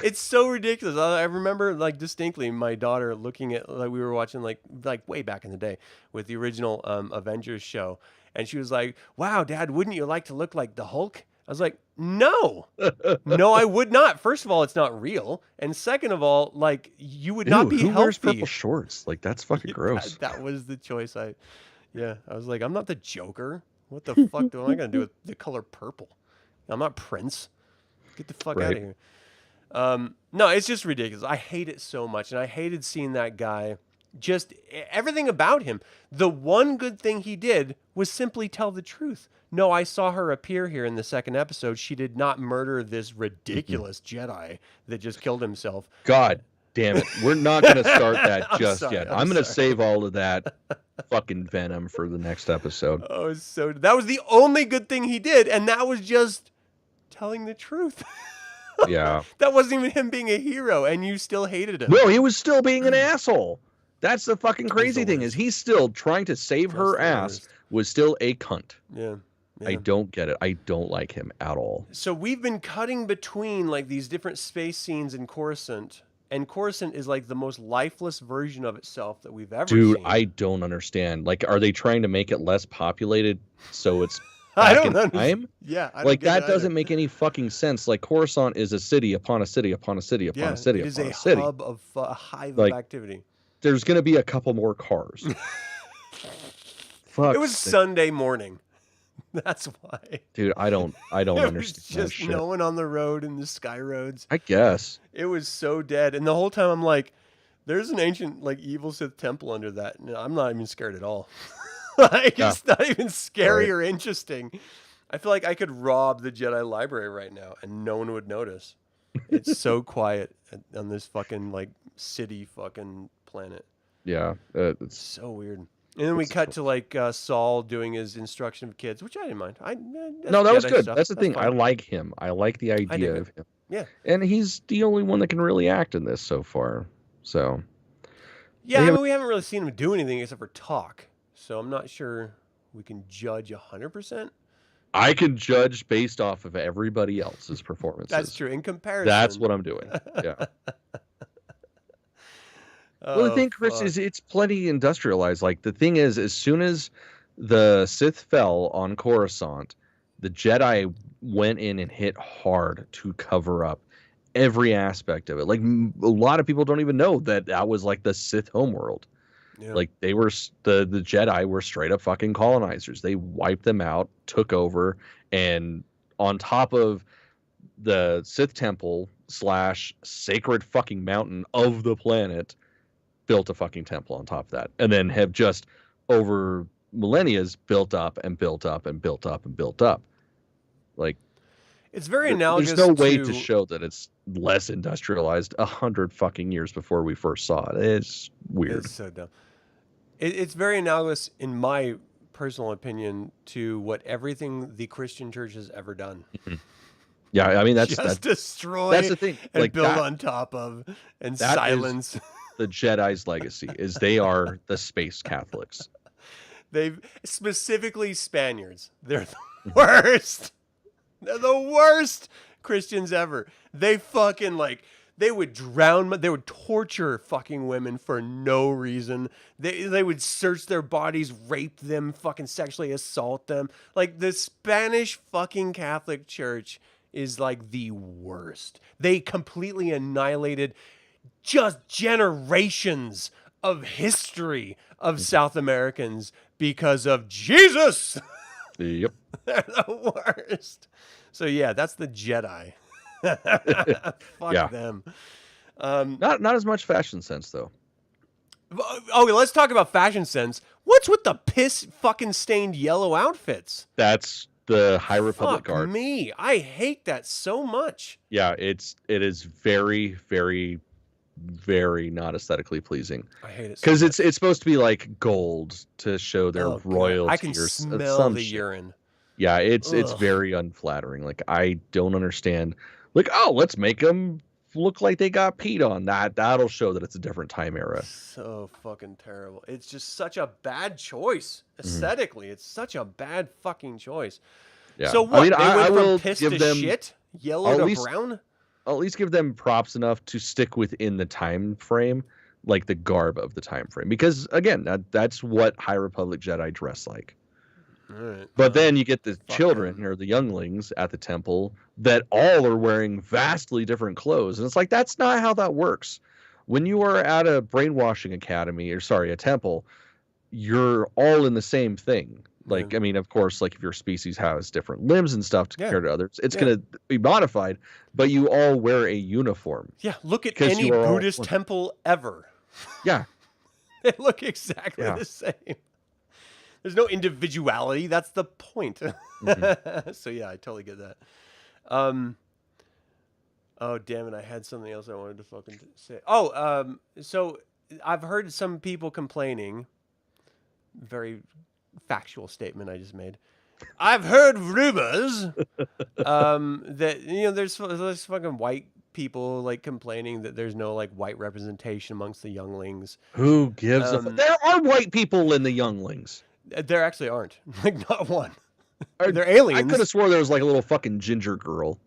It's so ridiculous. I remember distinctly my daughter looking at we were watching way back in the day with the original Avengers show, and she was like, "Wow, Dad, wouldn't you like to look like the Hulk?" I was like, "No, no, I would not. First of all, it's not real, and second of all, you would not be who healthy." Wears purple shorts? That's fucking gross. That was the choice. I was like, I'm not the Joker. What the fuck am I gonna do with the color purple? I'm not Prince. Get the fuck out of here. No, it's just ridiculous. I hate it so much, and I hated seeing that guy. Just everything about him. The one good thing he did was simply tell the truth. No, I saw her appear here in the second episode. She did not murder this ridiculous Jedi that just killed himself. God damn it. We're not going to start that just yet. I'm going to save all of that fucking venom for the next episode. Oh, that was the only good thing he did, and that was just telling the truth. Yeah. That wasn't even him being a hero, and you still hated him. No, he was still being an asshole. That's the fucking crazy thing, is he's still trying to save her ass, was still a cunt. Yeah. I don't get it. I don't like him at all. So we've been cutting between these different space scenes in Coruscant, and Coruscant is the most lifeless version of itself that we've ever seen. Dude, I don't understand. Are they trying to make it less populated so it's I don't understand. time? Yeah, I don't get that it doesn't make any fucking sense. Coruscant is a city upon a city upon a city upon a city upon a city. It is a hub of a hive of activity. There's gonna be a couple more cars. Fuck. It was Sunday morning. That's why. Dude, I don't It was understand that just shit. no one on the road in the sky roads. I guess. It was so dead. And the whole time I'm like, there's an ancient like evil Sith temple under that. And I'm not even scared at all. Like Yeah. it's not even scary Right. or interesting. I feel like I could rob the Jedi library right now and no one would notice. It's so quiet on this fucking like city fucking planet. Yeah. It's So weird. And then we cut to like Saul doing his instruction of kids, which I didn't mind. no, that was Jedi good. stuff. That's the thing. I fine. like him. I like the dig idea it. of him. Yeah. And he's the only one that can really act in this so far. So Yeah, Yeah. I mean, we haven't really seen him do anything except for talk. So I'm not sure we can judge 100%. I can judge based off of everybody else's performances. That's true. In comparison. That's what I'm doing. Yeah. Well, the thing, Chris, is it's plenty industrialized. Like, the thing is, as soon as the Sith fell on Coruscant, the Jedi went in and hit hard to cover up every aspect of it. Like, a lot of people don't even know that was like the Sith homeworld. Yeah. Like, they were the Jedi were straight up fucking colonizers. They wiped them out, took over, and on top of the Sith temple / sacred fucking mountain of the planet, built a fucking temple on top of that, and then have just over millennia's built up and built up and built up and built up. Like, it's very analogous. There's no way to show that it's less industrialized 100 fucking years before we first saw it. It's weird. It's so dumb. It's very analogous, in my personal opinion, to what everything the Christian church has ever done. Yeah, I mean that's destroy. That's the thing. And like build that, on top of and that silence. The Jedi's legacy is they are the space Catholics. They've specifically Spaniards. They're the worst. They're the worst Christians ever. They fucking they would drown, they would torture fucking women for no reason. They would search their bodies, rape them, fucking sexually assault them. Like, the Spanish fucking Catholic Church is like the worst. They completely annihilated just generations of history of South Americans because of Jesus. Yep. They're the worst. So yeah, that's the Jedi. Fuck them. Not as much fashion sense though. Okay, let's talk about fashion sense. What's with the piss fucking stained yellow outfits? That's the High Republic Fuck guard. me. I hate that so much. Yeah, it is very, very, very not aesthetically pleasing. I hate it because so it's supposed to be like gold to show their royalty. I can smell the urine. Yeah, it's very unflattering. Like, I don't understand. Like, oh, let's make them look like they got peed on. That'll show that it's a different time era. So fucking terrible. It's just such a bad choice aesthetically. It's such a bad fucking choice. Yeah. So what? I mean, they went will from piss give to them, shit, yellow to brown. I'll at least give them props enough to stick within the time frame, like the garb of the time frame, because again, that's what High Republic Jedi dress like. Right. But then you get the children or the younglings at the temple that all are wearing vastly different clothes. And it's like, that's not how that works. When you are at a brainwashing academy, a temple, you're all in the same thing. Like, I mean, of course, like if your species has different limbs and stuff compared to others, it's going to be modified, but you all wear a uniform. Yeah. Look at any Buddhist temple ever. Yeah. They look exactly the same. There's no individuality. That's the point. So yeah, I totally get that. Oh damn it! I had something else I wanted to fucking say. Oh, so I've heard some people complaining. Very factual statement I just made. I've heard rumors that there's fucking white people like complaining that there's no like white representation amongst the younglings. Who gives a fuck? There are white people in the younglings. There actually aren't. Like, not one. They're aliens. I could have swore there was like a little fucking ginger girl.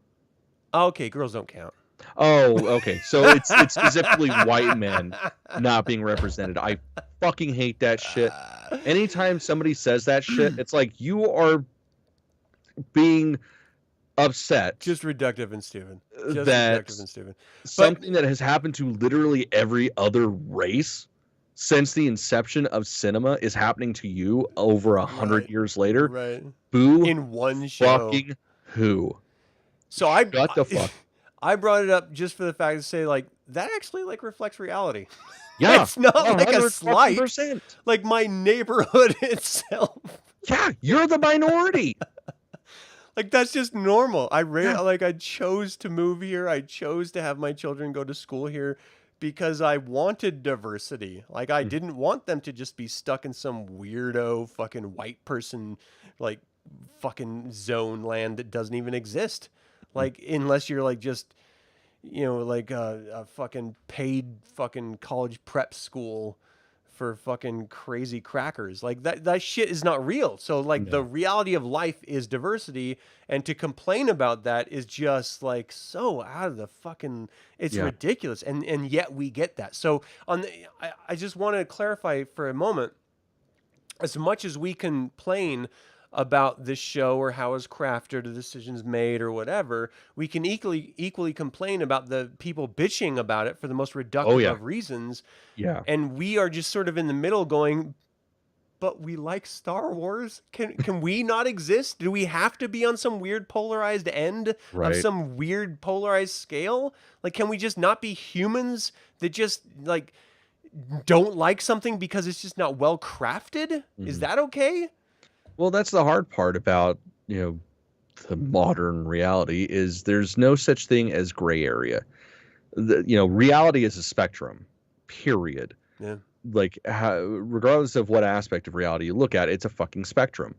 Okay, girls don't count. Oh, okay. So it's specifically white men not being represented. I fucking hate that shit. Anytime somebody says that shit, it's like you are being upset. Just reductive and stupid. Something that has happened to literally every other race since the inception of cinema is happening to you over 100 years later. Right. Boo. In one show. Fucking who? So Shut the fuck. I brought it up just for the fact to say, like, that actually, like, reflects reality. Yeah. It's not like a slight. 100%. Like, my neighborhood itself. Yeah, you're the minority. Like, that's just normal. I chose to move here. I chose to have my children go to school here because I wanted diversity. Like, I didn't want them to just be stuck in some weirdo fucking white person, like, fucking zone land that doesn't even exist. Like, unless you're, like, just, you know, like a fucking paid fucking college prep school for fucking crazy crackers. Like, that shit is not real. So, like, the reality of life is diversity, and to complain about that is just, like, so out of the fucking... It's ridiculous, and yet we get that. So, I just want to clarify for a moment, as much as we complain about this show or how it's crafted or decisions made or whatever, we can equally complain about the people bitching about it for the most reductive of reasons. Yeah. And we are just sort of in the middle going, but we like Star Wars. Can we not exist? Do we have to be on some weird polarized end of some weird polarized scale? Like, can we just not be humans that just, like, don't like something because it's just not well crafted? Is that okay? Well, that's the hard part about, you know, the modern reality is there's no such thing as gray area. You know, reality is a spectrum, period. Yeah. Like, regardless of what aspect of reality you look at, it's a fucking spectrum.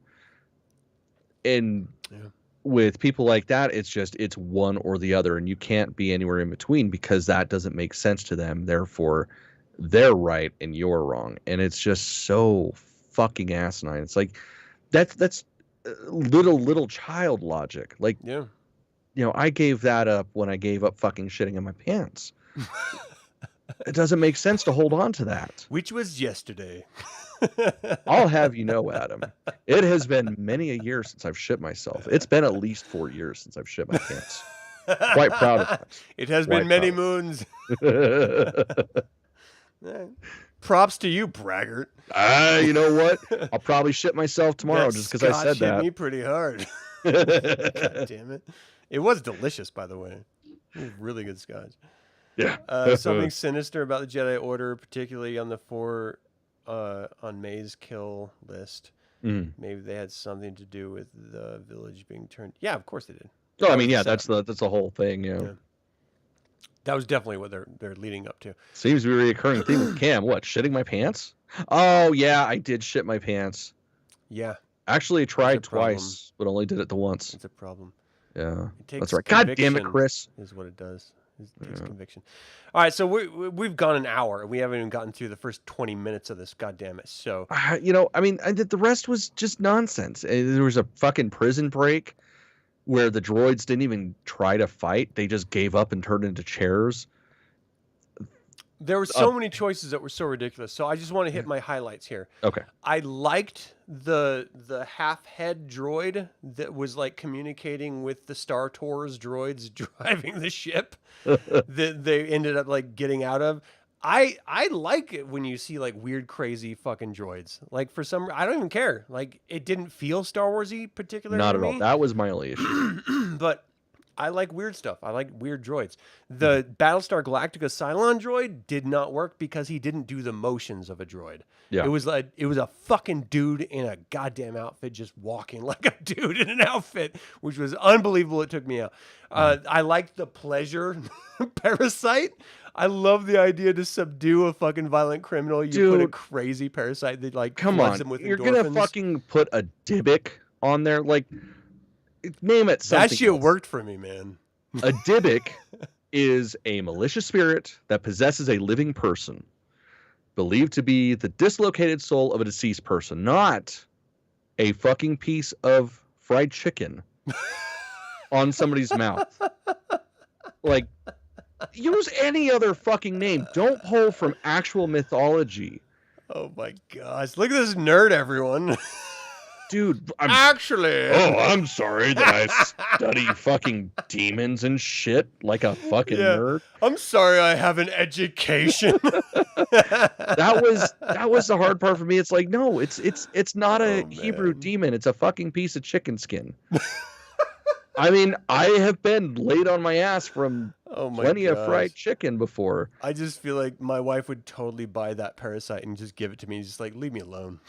And with people like that, it's one or the other, and you can't be anywhere in between because that doesn't make sense to them. Therefore, they're right and you're wrong. And it's just so fucking asinine. It's like, that's little child logic. Like, you know, I gave that up when I gave up fucking shitting in my pants. It doesn't make sense to hold on to that. Which was yesterday. I'll have you know, Adam, it has been many a year since I've shit myself. It's been at least 4 years since I've shit my pants. Quite proud of that. It has been many moons. Props to you, braggart. You know what? I'll probably shit myself tomorrow just because I said that. Hit me pretty hard. God damn it! It was delicious, by the way. It was really good scotch. Yeah. Something sinister about the Jedi Order, particularly on the 4 on May's kill list. Maybe they had something to do with the village being turned. Yeah, of course they did. Oh, I mean, yeah, that's the whole thing, you know. Yeah. That was definitely what they're leading up to. Seems to be a recurring theme with Cam. What, shitting my pants? Oh, yeah, I did shit my pants. Yeah. Actually, I tried twice, but only did it the once. It's a problem. Yeah, that's right. God damn it, Chris. Is what it does. It takes conviction. All right, so we've gone an hour. We haven't even gotten through the first 20 minutes of this. God damn it. So, you know, I mean, the rest was just nonsense. There was a fucking prison break where the droids didn't even try to fight. They just gave up and turned into chairs. There were so many choices that were so ridiculous. So I just want to hit my highlights here. Okay. I liked the half-head droid that was, like, communicating with the Star Tours droids driving the ship that they ended up, like, getting out of. I like it when you see, like, weird, crazy fucking droids. Like, for some, I don't even care. Like, it didn't feel Star Wars-y particularly. Not at all. That was my only issue. But I like weird stuff. I like weird droids. The Battlestar Galactica Cylon droid did not work because he didn't do the motions of a droid. Yeah. It was a fucking dude in a goddamn outfit just walking like a dude in an outfit, which was unbelievable. It took me out. I liked the pleasure parasite. I love the idea to subdue a fucking violent criminal. You put a crazy parasite that, like, come on, them with you're endorphins. Gonna fucking put a Dybbuk on there, like, name it something. That shit worked for me, man. A Dybbuk is a malicious spirit that possesses a living person, believed to be the dislocated soul of a deceased person, not a fucking piece of fried chicken on somebody's mouth. Like, use any other fucking name. Don't pull from actual mythology. Oh my gosh. Look at this nerd, everyone. dude, Actually. I'm sorry that I study fucking demons and shit like a fucking nerd. I'm sorry I have an education. That was the hard part for me. It's like, no, it's not a Hebrew demon. It's a fucking piece of chicken skin. I mean, I have been laid on my ass from plenty of fried chicken before. I just feel like my wife would totally buy that parasite and just give it to me. Just like, leave me alone.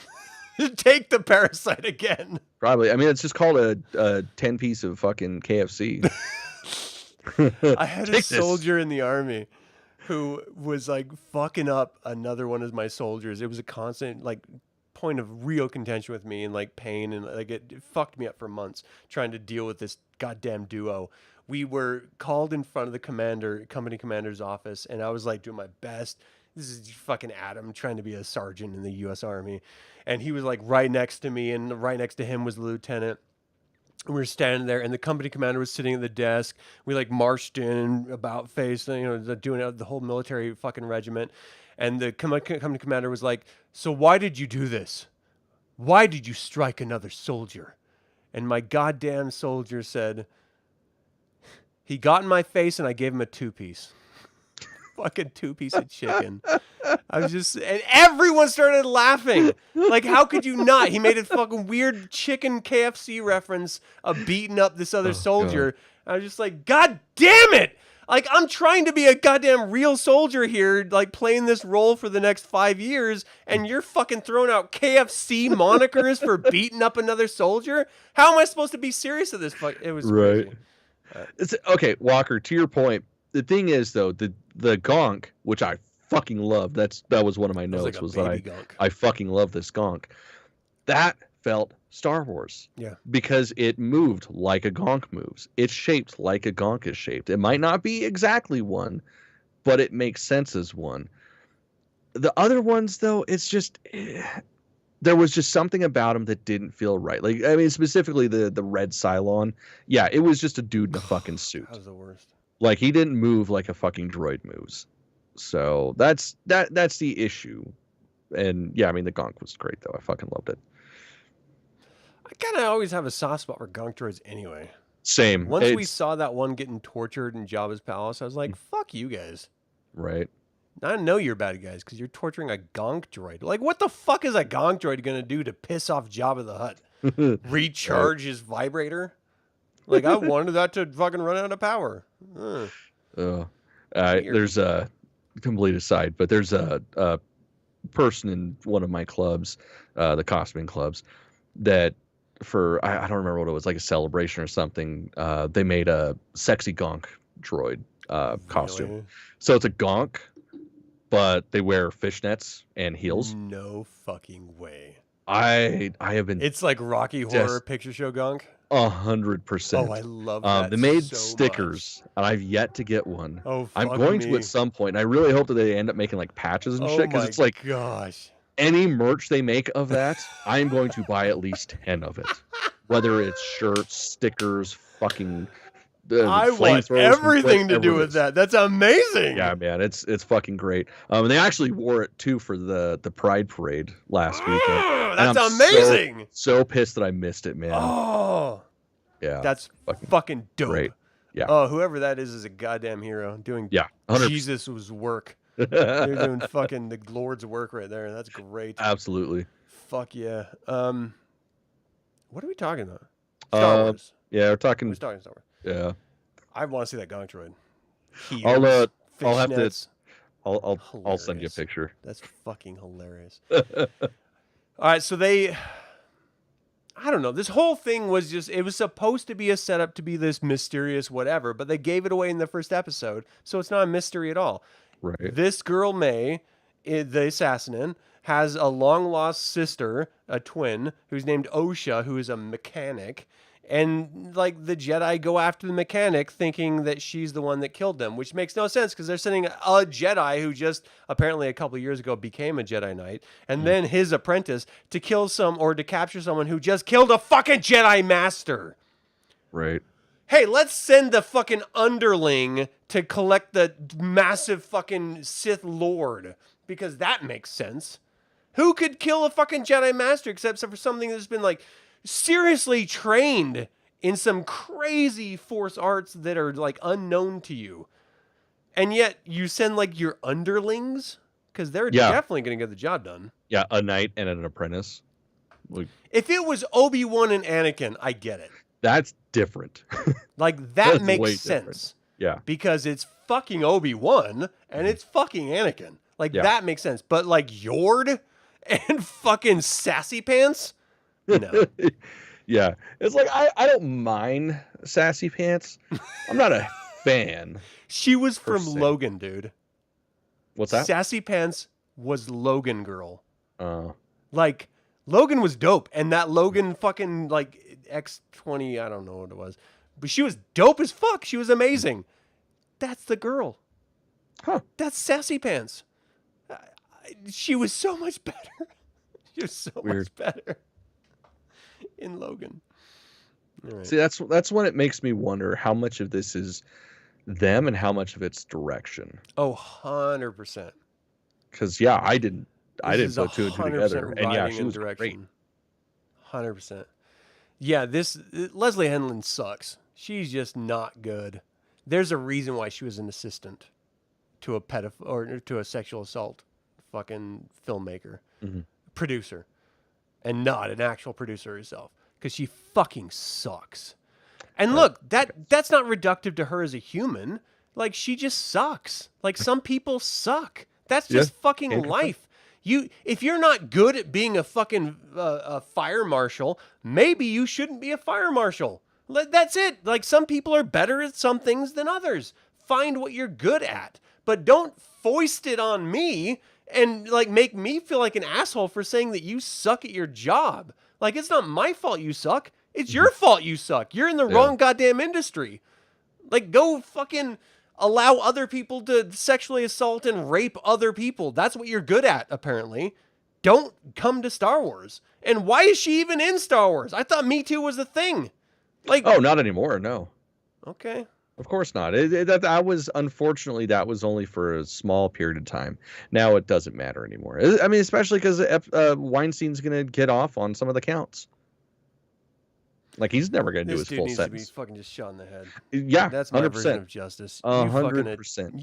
Take the parasite again. Probably. I mean, it's just called a 10-piece of fucking KFC. I had a soldier in the army who was like fucking up another one of my soldiers. It was a constant like point of real contention with me and like pain, and like it fucked me up for months trying to deal with this goddamn duo. We were called in front of the company commander's office, and I was like doing my best. This is fucking Adam trying to be a sergeant in the U.S. Army. And he was like right next to me, and right next to him was the lieutenant. And we were standing there, and the company commander was sitting at the desk. We like marched in about face, doing the whole military fucking regiment. And the company commander was like, "So why did you do this? Why did you strike another soldier?" And my goddamn soldier said, "He got in my face, and I gave him a 2-piece." Fucking 2-piece of chicken. I was just, and everyone started laughing. Like, how could you not? He made a fucking weird chicken KFC reference of beating up this other soldier. I was just like, God damn it! Like, I'm trying to be a goddamn real soldier here, like playing this role for the next 5 years, and you're fucking throwing out KFC monikers for beating up another soldier? How am I supposed to be serious at this? It was right. Crazy. It's okay, Walker. To your point, the thing is though, the gonk, which I fucking love. That was one of my notes. Was that I fucking love this gonk. That felt Star Wars. Yeah. Because it moved like a gonk moves. It's shaped like a gonk is shaped. It might not be exactly one, but it makes sense as one. The other ones though, it's just there was just something about him that didn't feel right. Like, I mean, specifically the red Cylon. Yeah, it was just a dude in a fucking suit. That was the worst. Like, he didn't move like a fucking droid moves. So that's the issue. And yeah, I mean, the gonk was great though. I fucking loved it. I kind of always have a soft spot for gonk droids anyway. Same. Once we saw that one getting tortured in Jabba's palace, I was like, fuck you guys. Right. I know you're bad guys because you're torturing a gonk droid. Like, what the fuck is a gonk droid going to do to piss off Jabba the Hutt? Recharge his vibrator? Like, I wanted that to fucking run out of power. There's a complete aside, but there's a person in one of my clubs, the costuming clubs, that for I don't remember what it was, like a celebration or something. They made a sexy gonk droid costume. Really? So it's a gonk, but they wear fishnets and heels. No fucking way. I have been. It's like Rocky Horror Picture Show gonk. 100%. Oh, I love that. They made so stickers, much. And I've yet to get one. Oh, I'm going to at some point, and I really hope that they end up making like patches and shit, because it's like, gosh, any merch they make of that, I'm going to buy at least 10 of it, whether it's shirts, stickers, fucking. I want everything to do with that. That's amazing. Yeah, man, it's fucking great. And they actually wore it too for the Pride Parade last weekend. That's amazing. So pissed that I missed it, man. Oh, yeah, that's fucking dope. Great. Yeah. Oh, whoever that is a goddamn hero doing 100%. Jesus' work. They're doing fucking the Lord's work right there. That's great. Absolutely. Fuck yeah. What are we talking about? Star Wars. Yeah, we're talking Star Wars. Yeah. I want to see that gonk droid. I'll have to. I'll send you a picture. That's fucking hilarious. All right, so I don't know. This whole thing was it was supposed to be a setup to be this mysterious whatever, but they gave it away in the first episode, so it's not a mystery at all. Right. This girl, May, the assassin, has a long-lost sister, a twin, who's named Osha, who is a mechanic. And, like, the Jedi go after the mechanic thinking that she's the one that killed them, which makes no sense because they're sending a Jedi who just apparently a couple of years ago became a Jedi Knight, and then his apprentice to kill to capture someone who just killed a fucking Jedi Master. Right. Hey, let's send the fucking underling to collect the massive fucking Sith Lord, because that makes sense. Who could kill a fucking Jedi Master except for something that's been, like, seriously trained in some crazy force arts that are like unknown to you. And yet you send like your underlings because they're definitely going to get the job done. Yeah, a knight and an apprentice. Like, if it was Obi-Wan and Anakin, I get it. That's different. Like that makes sense. Yeah. Because it's fucking Obi-Wan and it's fucking Anakin. Like that makes sense. But like Yord and fucking Sassy Pants? No. Yeah. It's like I don't mind Sassy Pants. I'm not a fan. She was from Logan, dude. What's that? Sassy Pants was Logan girl. Like Logan was dope, and that Logan fucking like X20, I don't know what it was, but she was dope as fuck. She was amazing. That's the girl. Huh? That's Sassy Pants. She was so much better. She was so much better in Logan. Right. See, that's when it makes me wonder how much of this is them and how much of it's direction. Oh, 100%. Because I didn't put two and two together, and she was great. 100%. Yeah, Leslie Henlin sucks. She's just not good. There's a reason why she was an assistant to a or to a sexual assault fucking filmmaker, producer, and not an actual producer herself, because she fucking sucks. And look, that's not reductive to her as a human. Like, she just sucks. Like, some people suck. That's just fucking life. If you're not good at being a fucking a fire marshal, maybe you shouldn't be a fire marshal. That's it. Like, some people are better at some things than others. Find what you're good at, but don't foist it on me and like make me feel like an asshole for saying that you suck at your job. Like, it's not my fault you suck. It's your fault you suck. You're in the wrong goddamn industry. Like, go fucking allow other people to sexually assault and rape other people. That's what you're good at, apparently. Don't come to Star Wars. And why is she even in Star Wars? I thought Me Too was a thing. Like, oh, not anymore. No. Okay. Of course not. Unfortunately, that was only for a small period of time. Now it doesn't matter anymore. I mean, especially because Weinstein's going to get off on some of the counts. Like, he's never going to do his full sentence. This dude needs to be fucking just shot in the head. Yeah, that's my 100%. Version of justice. 100%.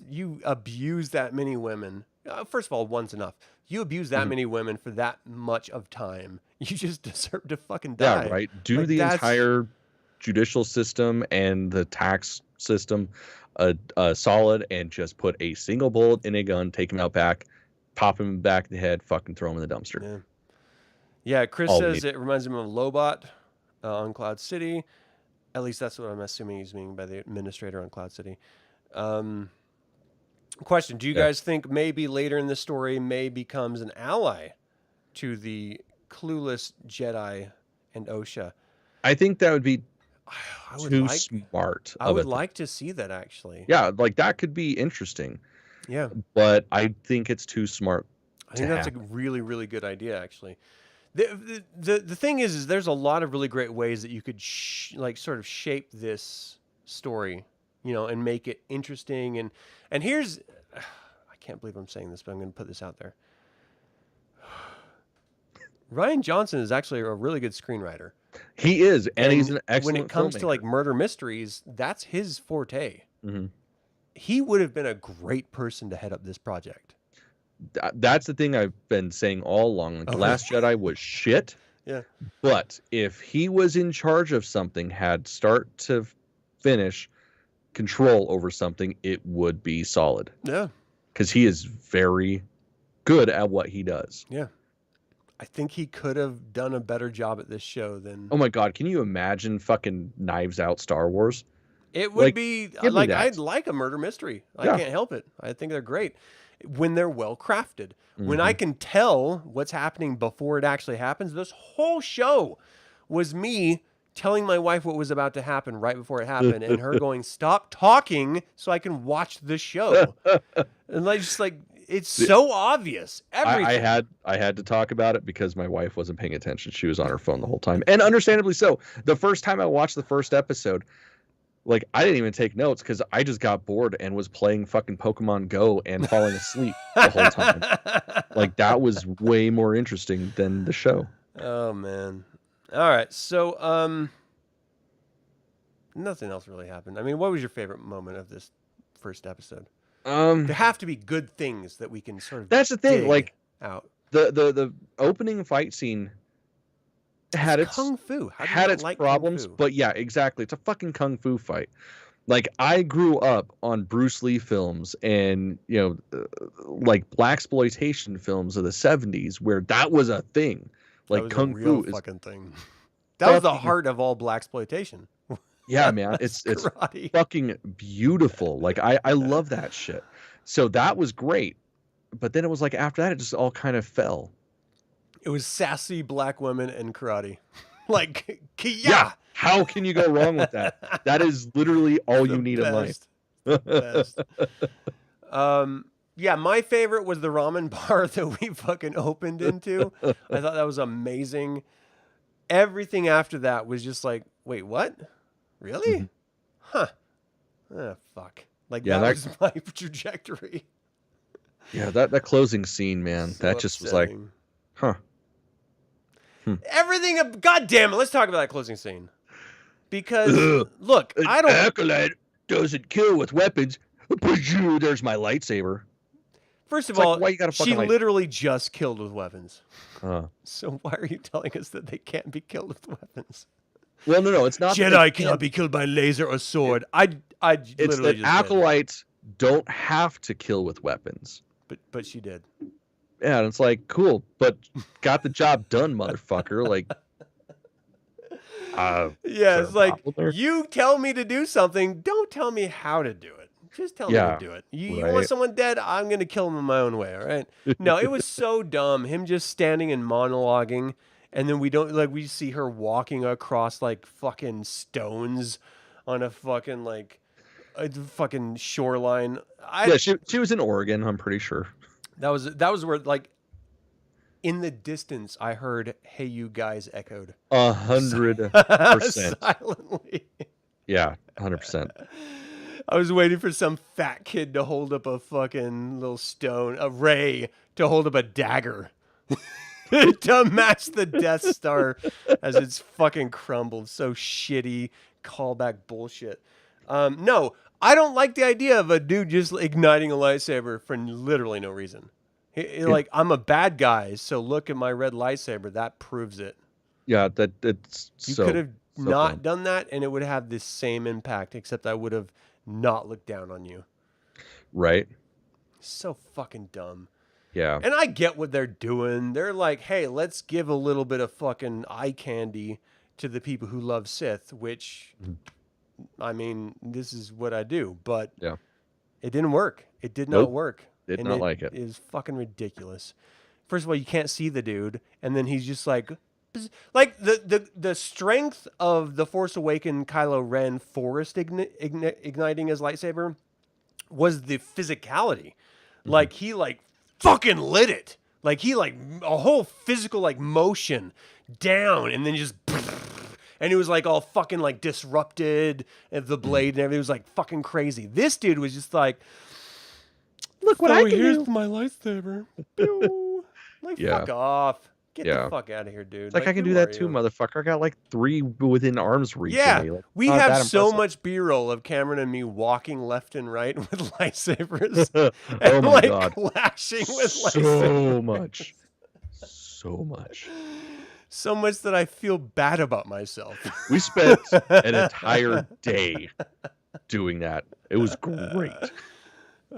You abuse that many women. First of all, one's enough. You abuse that many women for that much of time. You just deserve to fucking die. Yeah, right. Do like, the entire judicial system and the tax system solid, and just put a single bullet in a gun, take him out back, pop him back in the head, fucking throw him in the dumpster. Yeah, Chris says it reminds him of Lobot on Cloud City. At least that's what I'm assuming he's meaning by the administrator on Cloud City. Question, do you guys think maybe later in the story May becomes an ally to the clueless Jedi and Osha? I think that would be too smart. I would like to see that, actually. Yeah, like that could be interesting. Yeah. But I think it's too smart. I think that's a really, really good idea, actually. The thing is there's a lot of really great ways that you could sort of shape this story, and make it interesting. And here's, I can't believe I'm saying this, but I'm going to put this out there. Rian Johnson is actually a really good screenwriter. He is, and he's an excellent when it comes filmmaker. to like murder mysteries, that's his forte. Mm-hmm. He would have been a great person to head up this project. That's the thing I've been saying all along. Like, The Last Jedi was shit. Yeah. But if he was in charge of something, had start to finish control over something, it would be solid. Yeah. Because he is very good at what he does. Yeah. I think he could have done a better job at this show than... Oh my God, can you imagine fucking Knives Out Star Wars? It would be... Like, I'd like a murder mystery. I can't help it. I think they're great. When they're well crafted. When I can tell what's happening before it actually happens. This whole show was me telling my wife what was about to happen right before it happened, and her going, "Stop talking so I can watch the show." And it's so obvious. Everything. I had to talk about it because my wife wasn't paying attention. She was on her phone the whole time, and understandably so. The first time I watched the first episode, like, I didn't even take notes because I just got bored and was playing fucking Pokemon Go and falling asleep the whole time. Like, that was way more interesting than the show. Oh, man. All right. So, nothing else really happened. I mean, what was your favorite moment of this first episode? There have to be good things that we can sort of That's the thing. dig Like out. the opening fight scene had It's its kung fu. How do you had not its like problems, kung fu? but yeah, exactly. It's a fucking kung fu fight. Like I grew up on Bruce Lee films and like blaxploitation films of the 70s where that was a thing. That Like was a kung real fu is fucking thing. That was the fucking heart of all blaxploitation. yeah, man. That's It's karate. fucking beautiful. Like I love that shit. So that was great. But then it was like after that it just all kind of fell. It was sassy black women and karate. Like, Yeah. How can you go wrong with that? That is literally all The you need in life. The best. Yeah, my favorite was the ramen bar that we fucking opened into. I thought that was amazing. Everything after that was just like, wait, what? Really? Mhm. Huh. Fuck. Like Yeah, that that- was my trajectory. Yeah, that closing scene, man. So that just was like, upsetting. huh. Everything. God damn it. Let's talk about that closing scene. Because Ugh. look, An I don't. Acolyte doesn't kill with weapons. But there's my lightsaber. First of It's like, all, why you gotta she fucking, like- literally just killed with weapons. Uh, So why are you telling us that they can't be killed with weapons? well, no, it's not. that Jedi they cannot can't- be killed by laser or sword. I It's literally that just acolytes don't have to kill with weapons. did. But she did. Yeah, and it's like, cool, but got the job done, motherfucker. Like, Yeah, is there it's a like problem there? you tell me to do something. Don't tell me how to do it. Just tell me Yeah, to do it. You right. want someone dead? I'm gonna kill him in my own way. All right. No, it was so dumb. Him just standing and monologuing, and then we see her walking across like fucking stones on a fucking like a fucking shoreline. Yeah, she was in Oregon, I'm pretty sure. That was where like in the distance I heard "Hey you guys" echoed 100%. silently. Yeah, 100%. I was waiting for some fat kid to hold up a fucking little stone, a ray to hold up a dagger to match the Death Star as it's fucking crumbled. So shitty callback bullshit. No, I don't like the idea of a dude just igniting a lightsaber for literally no reason. Like, I'm a bad guy, so look at my red lightsaber. That proves it. Yeah, it's You so could have so not dumb. done that, and it would have the same impact, except I would have not looked down on you. Right? So fucking dumb. Yeah. And I get what they're doing. They're like, hey, let's give a little bit of fucking eye candy to the people who love Sith, which, I mean, this is what I do. But Yeah. it didn't work. It did not Nope. work. Did And not like it. It is fucking ridiculous. First of all, you can't see the dude, and then he's just like the strength of the Force Awakened Kylo Ren Forrest igniting his lightsaber was the physicality. Like he like fucking lit it. Like he like a whole physical like motion down, and then just and it was like all fucking like disrupted of the blade and everything. It was like fucking crazy. This dude was just like, Look what I can here's do. my lightsaber. Pew. Like, Yeah. fuck off. Get Yeah. the fuck out of here, dude. It's like I can who do that are too, you? motherfucker. I got like 3 within arm's reach Yeah, of me. Like, we not have that so impressive. much B-roll of Cameron and me walking left and right with lightsabers. Oh and my like god. clashing with lightsabers. So much. So much. So much that I feel bad about myself. We spent an entire day doing that. It was great.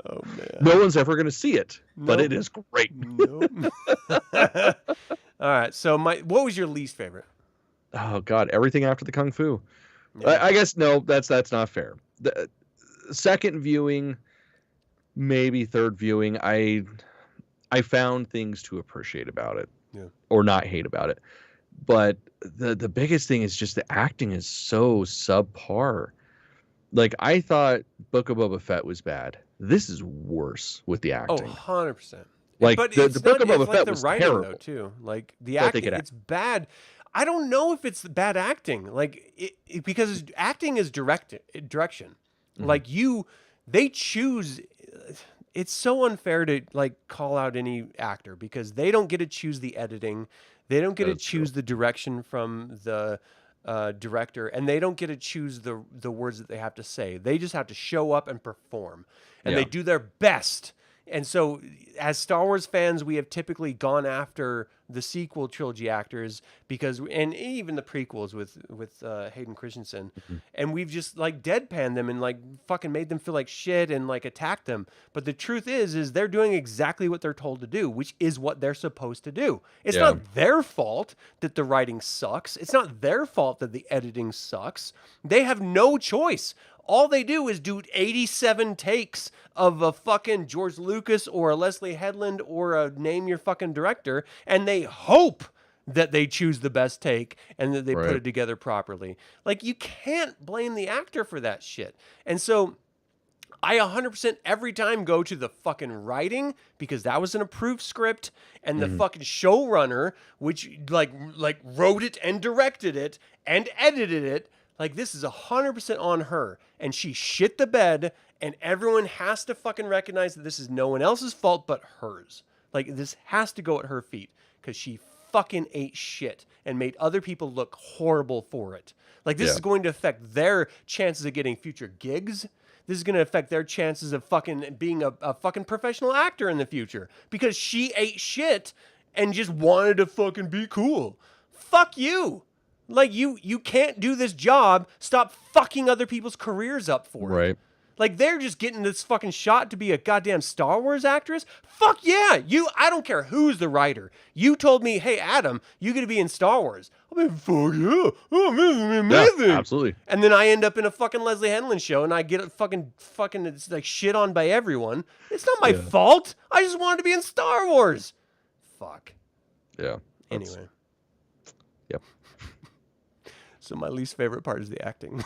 Oh man. No one's ever going to see it, but Nope. it is great. Nope. All right. So what was your least favorite? Oh god, everything after the kung fu. Yeah. I guess no, that's not fair. The second viewing, maybe third viewing, I found things to appreciate about it. Yeah. Or not hate about it. But the biggest thing is just the acting is so subpar. Like I thought Book of Boba Fett was bad. This is worse with the Oh, acting. 100%. Like, but the it's Book not, of Boba it's like Fett the was writing though terrible. too. Like the But they acting, could it's bad. I don't know if it's bad acting. Like because acting is direction. Mhm. Like they choose. It's so unfair to like call out any actor because they don't get to choose the editing. They don't get to That's choose true. the direction from the director, and they don't get to choose the words that they have to say. They just have to show up and perform, and they Yeah. do their best. And so, as Star Wars fans, we have typically gone after the sequel trilogy actors because, and even the prequels with Hayden Christensen, Mhm. and we've just like deadpanned them and like fucking made them feel like shit and like attacked them. But the truth is they're doing exactly what they're told to do, which is what they're supposed to do. It's Yeah. not their fault that the writing sucks. It's not their fault that the editing sucks. They have no choice. All they do is do 87 takes of a fucking George Lucas or a Leslie Headland or a name your fucking director, and they hope that they choose the best take and that they put Right. it together properly. Like, you can't blame the actor for that shit. And so I 100% every time go to the fucking writing because that was an approved script, and the Mhm. fucking showrunner, which like wrote it and directed it and edited it. Like, this is 100% on her, and she shit the bed, and everyone has to fucking recognize that this is no one else's fault but hers. Like, this has to go at her feet because she fucking ate shit and made other people look horrible for it. Like, this Yeah. is going to affect their chances of getting future gigs. This is going to affect their chances of fucking being a fucking professional actor in the future because she ate shit and just wanted to fucking be cool. Fuck you. Like, you can't do this job. Stop fucking other people's careers up for it. Right. Like, they're just getting this fucking shot to be a goddamn Star Wars actress. Fuck yeah. I don't care who's the writer. You told me, hey, Adam, you get to be in Star Wars. I mean, fuck yeah. Oh, man, this is amazing. Yeah, absolutely. And then I end up in a fucking Leslie Headland show and I get fucking it's like shit on by everyone. It's not my fault. I just wanted to be in Star Wars. Fuck. Yeah. Anyway. Yep. So my least favorite part is the acting.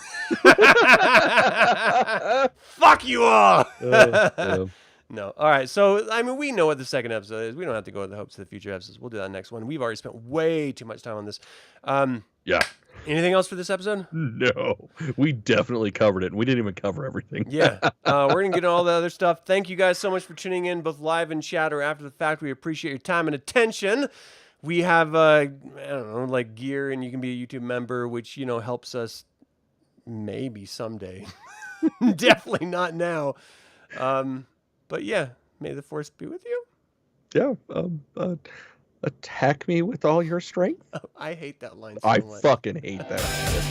Fuck you all. Yeah. No. All right. So, I mean, we know what the second episode is. We don't have to go with the hopes of the future episodes. We'll do that next one. We've already spent way too much time on this. Yeah. Anything else for this episode? No, we definitely covered it, and we didn't even cover everything. Yeah. We're going to get all the other stuff. Thank you guys so much for tuning in, both live and chat or after the fact. We appreciate your time and attention. We have, I don't know, like gear, and you can be a YouTube member, which, you know, helps us maybe someday. Definitely not now. But yeah, may the force be with you. Yeah. Attack me with all your strength. Oh, I hate that line so I much. fucking hate that shit.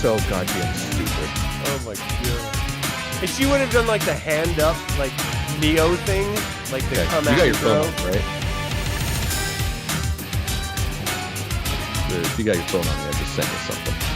So goddamn stupid. Oh my god. If she would have done like the hand up, like Neo thing, like the Okay, come you at got and your phone throw. on, right? If you got your phone on, yeah, just send us something.